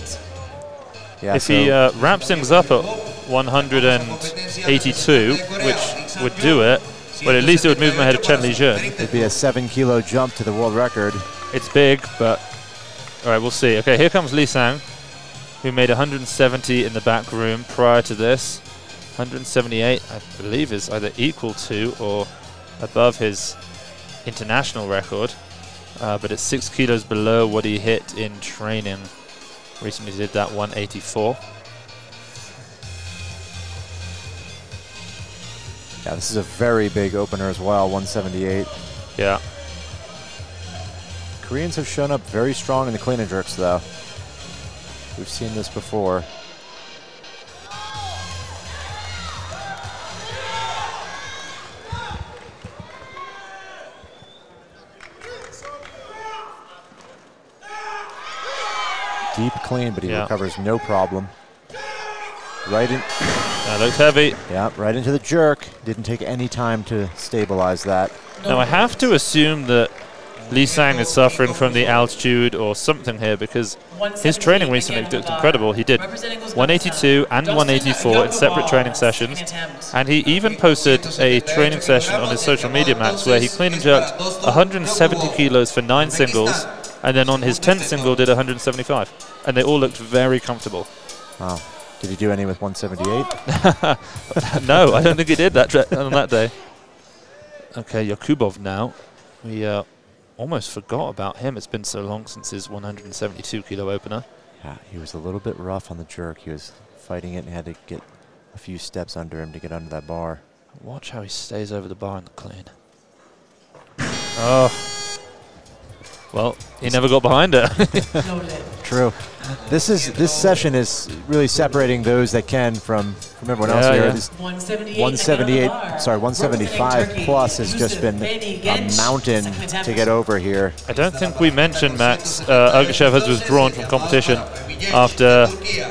If he wraps things up at 182, which would do it, well, at least it would move him ahead of Chen Lijun. It'd be a 7-kilo jump to the world record. It's big, but all right, we'll see. Okay, here comes Lee Sang, who made 170 in the back room prior to this. 178, I believe, is either equal to or above his international record, but it's 6 kilos below what he hit in training. Recently did that 184. Yeah, this is a very big opener as well, 178. Yeah. Koreans have shown up very strong in the clean and jerks, though. We've seen this before. Deep clean, but he recovers no problem. Right in. That looks heavy. Yeah, right into the jerk. Didn't take any time to stabilize that. Now I have to assume that Lee Sang is suffering from the altitude or something here, because his training recently looked incredible. He did 182 and 184 in separate training sessions, and he even posted a training session on his social media, Max, where he clean and jerked 170 kilos for 9 singles, and then on his 10th single did 175, and they all looked very comfortable. Wow. Did he do any with 178? No, I don't think he did that on that day. Okay, Yakubov now. We almost forgot about him. It's been so long since his 172-kilo opener. Yeah, he was a little bit rough on the jerk. He was fighting it and had to get a few steps under him to get under that bar. Watch how he stays over the bar in the clean. Oh. Well, he never got behind it. True. This session is really separating those that can from everyone else here. Yeah. 175 plus has just been a mountain to get over here. I don't think we mentioned, Max, Ergashev has withdrawn from competition after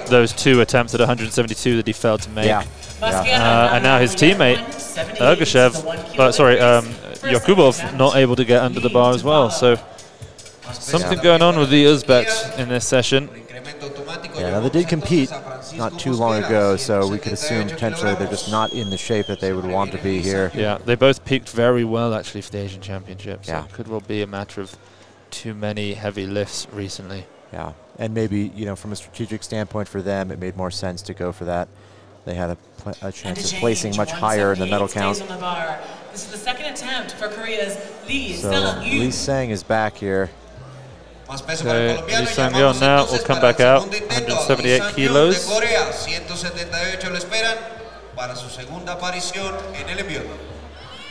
those 2 attempts at 172 that he failed to make. Yeah. And now his teammate, Yakubov, not able to get under the bar as well. So something going on with the Uzbeks in this session. Yeah, now they did compete not too long ago, so we could assume potentially they're just not in the shape that they would want to be here. Yeah, they both peaked very well actually for the Asian Championships. Yeah. So it could well be a matter of too many heavy lifts recently. Yeah, and maybe, you know, from a strategic standpoint for them, it made more sense to go for that. They had a chance of placing much higher in the medal count. This is the second attempt for Korea's Lee So Sang-yeon. Lee Sang is back here. Okay, Lee Sang-yeon now will come back out, 178 kilos.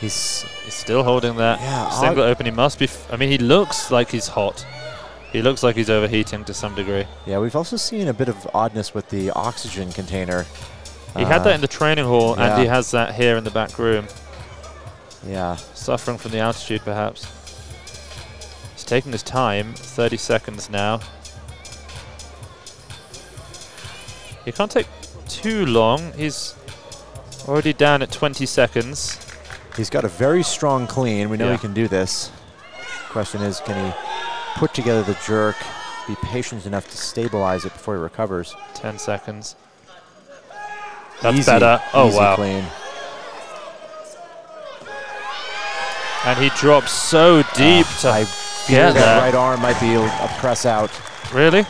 He's still holding that singlet open. He must be, I mean, he looks like he's hot. He looks like he's overheating to some degree. Yeah, we've also seen a bit of oddness with the oxygen container. He had that in the training hall, and he has that here in the back room. Yeah. Suffering from the altitude, perhaps. He's taking his time, 30 seconds now. He can't take too long. He's already down at 20 seconds. He's got a very strong clean. We know he can do this. Question is, can he put together the jerk, be patient enough to stabilize it before he recovers? 10 seconds. That's better. Oh, wow. Clean. And he drops so deep to I feel that right arm might be a press out. Really?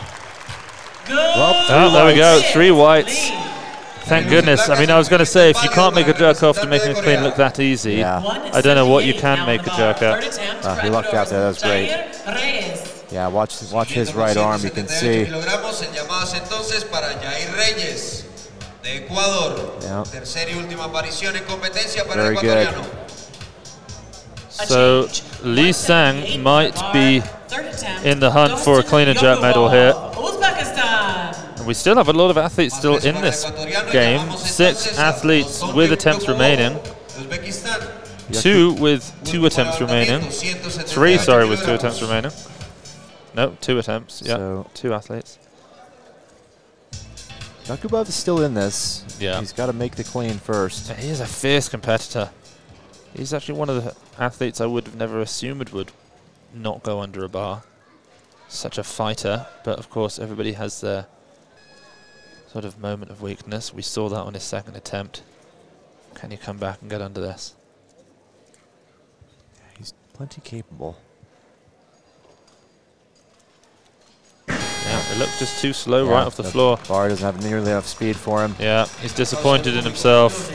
Well, oh, there we go. 3 whites. Thank goodness. I mean, I was going to say, if you can't make a jerk after making a clean look that easy, I don't know what you can make a jerk at. He lucked out there. That was great. Yeah, watch his right arm. You can see. Very good. So Lee Sang might be in the hunt for a clean and jerk medal here. And we still have a lot of athletes still in this game. 6 athletes with attempts remaining. 2 with 2 attempts remaining. 3, sorry, with 2 attempts remaining. No, 2 attempts. Yeah, so 2 athletes. Yakubov is still in this. Yeah. He's got to make the clean first. He is a fierce competitor. He's actually one of the athletes I would have never assumed would not go under a bar. Such a fighter, but of course everybody has their sort of moment of weakness. We saw that on his second attempt. Can he come back and get under this? Yeah, he's plenty capable. Yeah, it looked just too slow right off the floor. Bar doesn't have nearly enough speed for him. Yeah, he's disappointed in himself.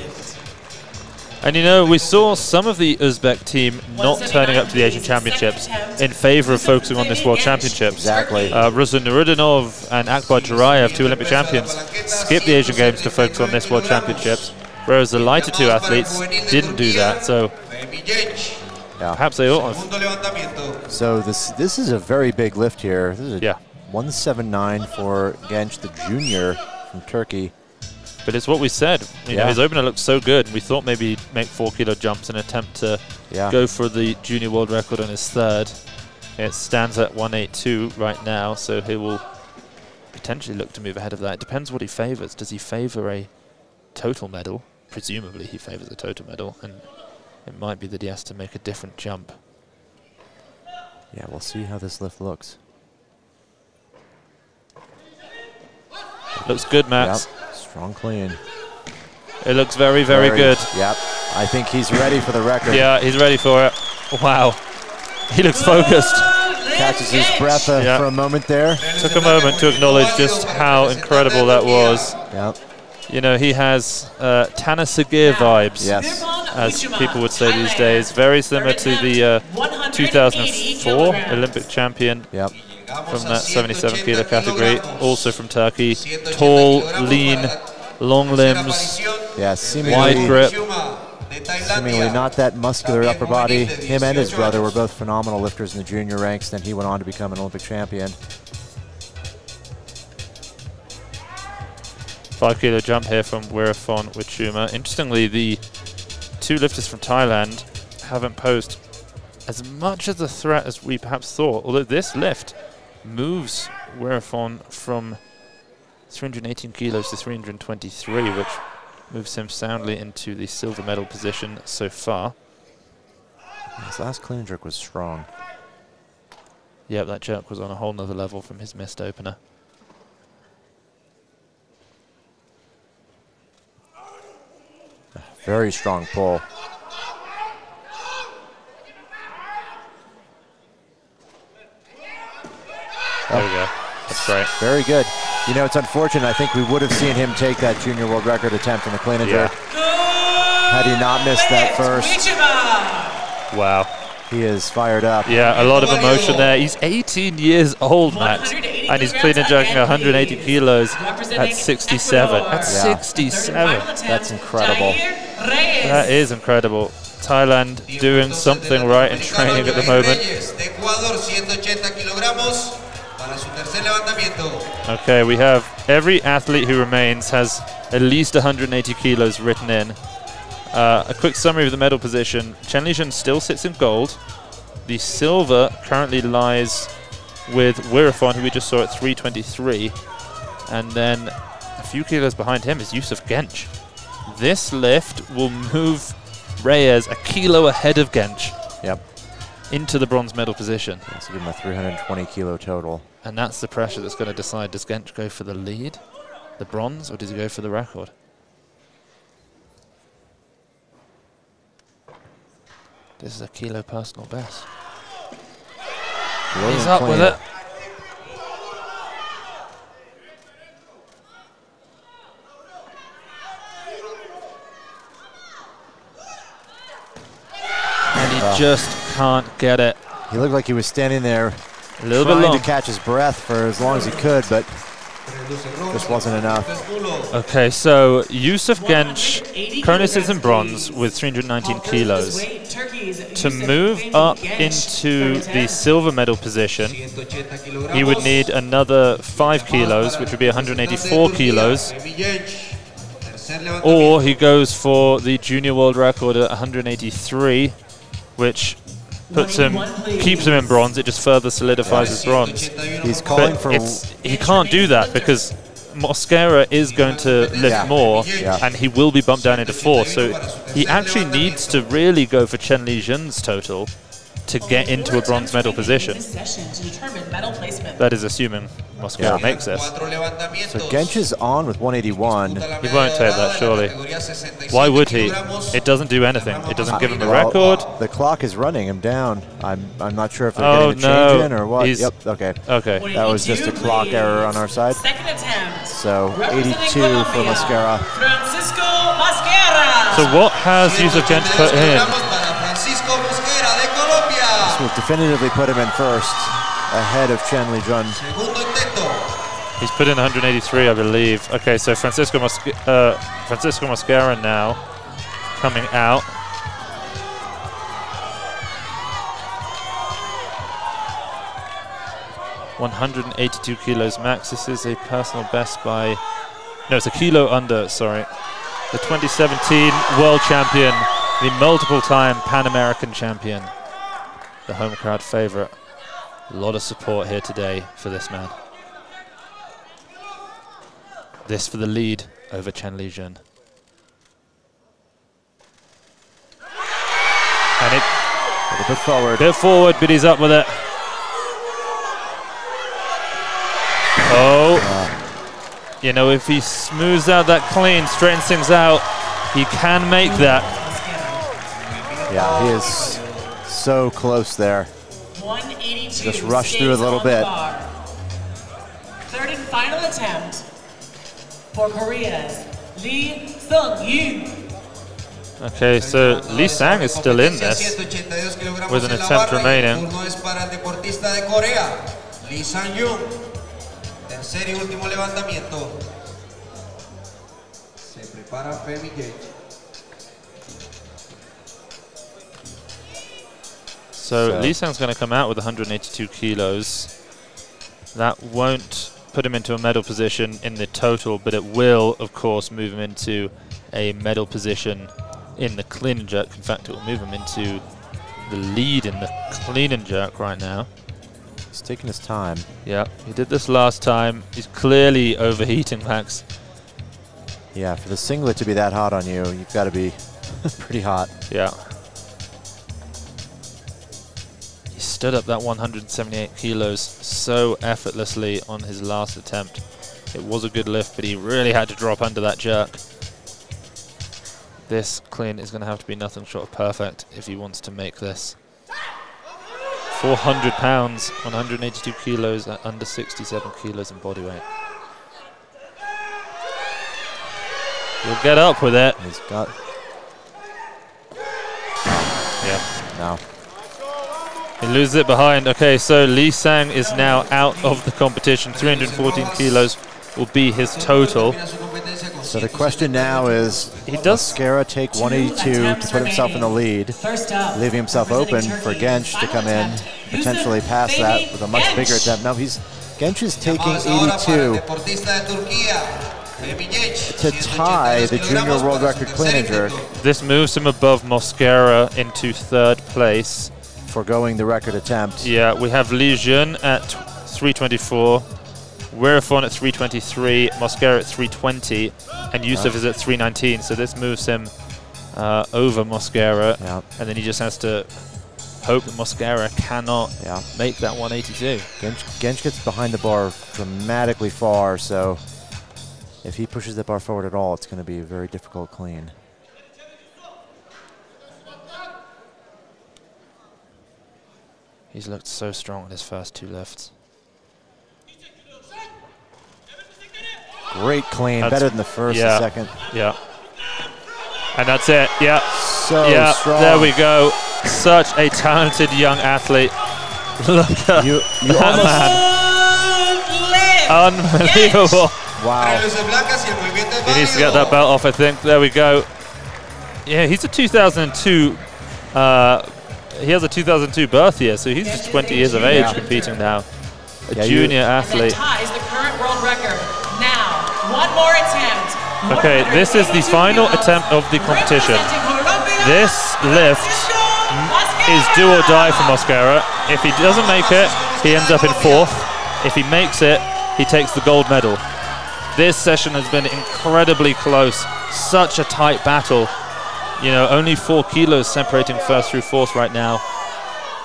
And you know, we saw some of the Uzbek team not turning up to the Asian Championships in favor of focusing on this World Championships. Exactly. Ruslan Nurudinov and Akbar Jurayev, 2 Olympic champions, skipped the Asian Games to focus on this World Championships, whereas the lighter 2 athletes didn't do that. So perhaps they ought have. So this is a very big lift here. This is a 179 for Genç, the junior from Turkey. But it's what we said. You know, his opener looked so good. We thought maybe he'd make 4 kilo jumps and attempt to go for the junior world record on his 3rd. It stands at 182 right now, so he will potentially look to move ahead of that. It depends what he favors. Does he favor a total medal? Presumably he favors a total medal, and it might be that he has to make a different jump. Yeah, we'll see how this lift looks. Looks good, Max. Yep. Strong clean. It looks very, very good. Yep. I think he's ready for the record. Yeah, he's ready for it. Wow. He looks focused. Catches his breath for a moment there. Took a moment to acknowledge just how incredible that was. Yep. You know, he has Tana Sagir vibes, as people would say these days. Very similar to the 2004 Olympic champion. Yep. From that 77 kilo category, also from Turkey. Tall, lean, long limbs, wide grip. Seemingly not that muscular upper body. Him and his brother were both phenomenal lifters in the junior ranks. Then he went on to become an Olympic champion. 5 kilo jump here from Wirafon Wichuma. Interestingly, the 2 lifters from Thailand haven't posed as much of a threat as we perhaps thought, although this lift moves Wirafon from 318 kilos to 323, which moves him soundly into the silver medal position so far. His last clean jerk was strong. Yeah, that jerk was on a whole nother level from his missed opener. Very strong pull. There we go. That's great. Very good. You know, it's unfortunate. I think we would have seen him take that junior world record attempt in the clean and jerk. Had he not missed that first. Wow. He is fired up. Yeah, a lot of emotion there. He's 18 years old, Max, and he's clean and jerking 180 kilos at 67. At 67. That's incredible. That is incredible. Thailand doing something right in training at the moment. Okay, we have every athlete who remains has at least 180 kilos written in. A quick summary of the medal position. Chen Lijun still sits in gold. The silver currently lies with Wirafon, who we just saw at 323. And then a few kilos behind him is Yusuf Genç. This lift will move Reyes a kilo ahead of Genç. Yep. Into the bronze medal position. So give him a 320 kilo total. And that's the pressure that's going to decide, does Genç go for the lead, the bronze, or does he go for the record? This is a kilo personal best. He's up with it. And he just can't get it. He looked like he was standing there a little bit long, trying to catch his breath for as long as he could, but just wasn't enough. Okay, so Yusuf Genç currently sits in bronze with 319 kilos. To move up into the silver medal position, he would need another 5 kilos, which would be 184 kilos. Or he goes for the junior world record at 183, which puts him, keeps him in bronze. It just further solidifies his bronze. He's calling for. He can't do that because Mosquera is going to lift more, and he will be bumped down into 4. So he actually needs to really go for Chen Lijun's total to get into a bronze medal position. That is assuming Mosquera makes this. So Genç is on with 181. He won't take that, surely. Why would he? It doesn't do anything. It doesn't give him a record. The clock is running him down. I'm not sure if they're getting a change in or what. Yep. Okay. Okay. That was just a clock error on our side. So 82 for Mosquera. So what has Yusuf Genç put in? This will definitively put him in first, ahead of Chen Lijun. He's put in 183, I believe. Okay, so Francisco Mosquera now coming out. $182 kilos max. This is a personal best by, no, it's a kilo under, sorry. The 2017 world champion, the multiple-time Pan American champion, the home crowd favorite. A lot of support here today for this man. This for the lead over Chen Lijun. And it a bit forward. Bit forward, but he's up with it. Oh, you know, if he smooths out that clean, straightens things out, he can make that. Yeah, he is so close there. Just rushed through a little bit. Third and final attempt for Korea's Lee Sung-yoon. Okay, so Lee Sang is still in this with an attempt remaining. Lee Sang-yoon, tercer y último levantamiento. Se prepara Femi Genç. So Lee Sang's going to come out with 182 kilos. That won't put him into a medal position in the total, but it will, of course, move him into a medal position in the clean and jerk. In fact, it will move him into the lead in the clean and jerk right now. He's taking his time. Yeah, he did this last time. He's clearly overheating, Max. Yeah, for the singlet to be that hot on you, you've got to be pretty hot. Yeah. He stood up that 178 kilos so effortlessly on his last attempt. It was a good lift, but he really had to drop under that jerk. This clean is going to have to be nothing short of perfect if he wants to make this. 400 pounds, 182 kilos at under 67 kilos in body weight. He'll get up with it. He's got... Yeah. No. He loses it behind. Okay, so Lee Sang is now out of the competition. 314 kilos will be his total. So the question now is, does Mosquera take 182 to put himself in the lead, leaving himself open for Genç to come in, potentially pass that with a much bigger attempt? No, Genç is taking 82 to tie the junior world record clean and jerk. This moves him above Mosquera into 3rd place. Foregoing the record attempt. Yeah, we have Li Jun at 324, Werefon at 323, Mosquera at 320, and Yusuf is at 319. So this moves him over Mosquera, and then he just has to hope that Mosquera cannot make that 182. Genç gets behind the bar dramatically far, so if he pushes the bar forward at all, it's going to be a very difficult clean. He's looked so strong in his first 2 lifts. Great clean, better than the first and second. Yeah. And that's it, So strong. There we go. Such a talented young athlete. Look at that man. Unbelievable. Wow. He needs to get that belt off, I think. There we go. Yeah, he's a 2002, he has a 2002 birth year, so he's just 20 years of age competing now. A junior athlete. Ties the current world record. Now, one more attempt. Okay, this is the final attempt of the competition. This lift is do or die for Mosquera. If he doesn't make it, he ends up in 4th. If he makes it, he takes the gold medal. This session has been incredibly close. Such a tight battle. You know, only 4 kilos separating 1st through 4th right now.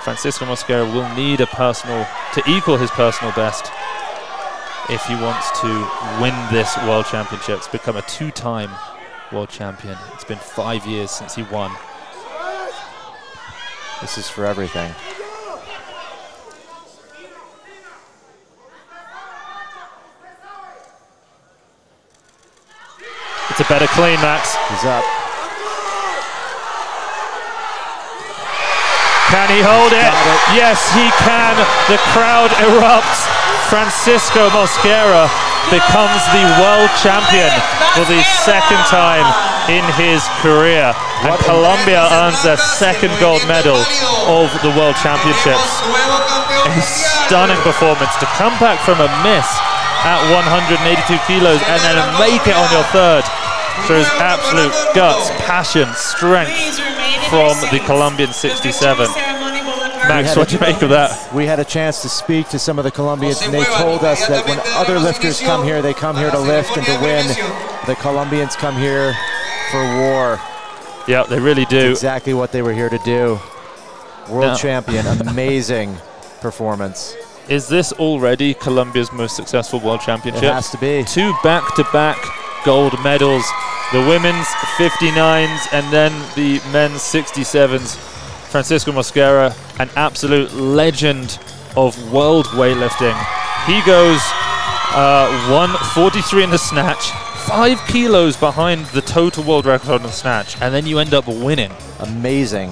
Francisco Mosquera will need a personal, to equal his personal best if he wants to win this World Championships, become a 2-time World Champion. It's been 5 years since he won. This is for everything. It's a better clean, Max. He's up. Can he hold it? Yes, he can. The crowd erupts. Francisco Mosquera becomes the world champion for the 2nd time in his career. And Colombia earns their 2nd gold medal of the World Championships. A stunning performance to come back from a miss at 182 kilos and then make it on your 3rd. Shows absolute guts, passion, strength from the Colombian 67. Max, what do you make of that? We had a chance to speak to some of the Colombians, and they told us that when other lifters come here, they come here to lift and to win. The Colombians come here for war. Yeah, they really do. That's exactly what they were here to do. World champion, amazing performance. Is this already Colombia's most successful World Championship? It has to be. 2 back-to-back gold medals. The women's 59s and then the men's 67s. Francisco Mosquera, an absolute legend of world weightlifting. He goes 143 in the snatch, 5 kilos behind the total world record on the snatch, and then you end up winning. Amazing.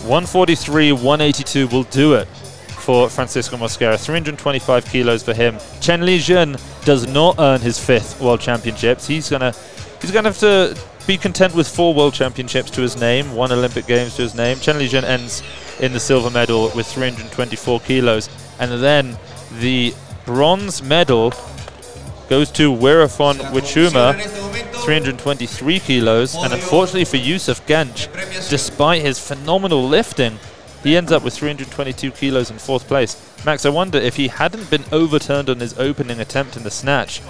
143, 182 will do it for Francisco Mosquera. 325 kilos for him. Chen Li Jun does not earn his 5th World Championships. He's gonna have to be content with 4 World Championships to his name, 1 Olympic Games to his name. Chen Li Jun ends in the silver medal with 324 kilos. And then the bronze medal goes to Werefon Wichuma, 323 kilos. And unfortunately for Yusuf Genç, despite his phenomenal lifting, he ends up with 322 kilos in 4th place. Max, I wonder if he hadn't been overturned on his opening attempt in the snatch,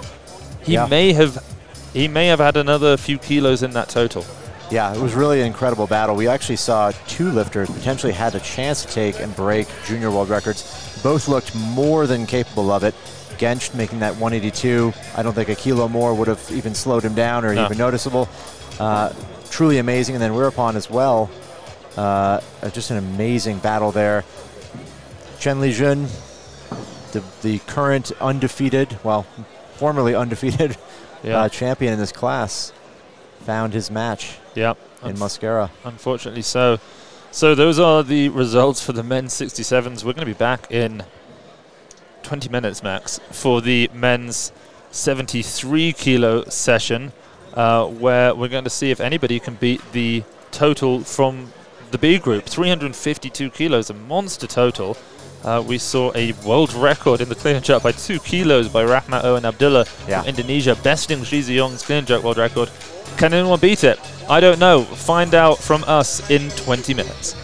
he may have had another few kilos in that total. Yeah, it was really an incredible battle. We actually saw 2 lifters potentially had a chance to take and break junior world records. Both looked more than capable of it. Genç making that 182. I don't think a kilo more would have even slowed him down or even noticeable. truly amazing. And then Wirapon as well. Just an amazing battle there. Chen Lijun, the current undefeated, well, formerly undefeated champion in this class, found his match in Mosquera. Unfortunately so. So those are the results for the men's 67s. We're going to be back in 20 minutes max for the men's 73 kilo session, where we're going to see if anybody can beat the total from the B group. 352 kilos, a monster total. We saw a world record in the clean and jerk by 2 kilos by Rahmat Owen Abdullah from Indonesia, besting Xi Ziyong's clean and jerk world record. Can anyone beat it? I don't know. Find out from us in 20 minutes.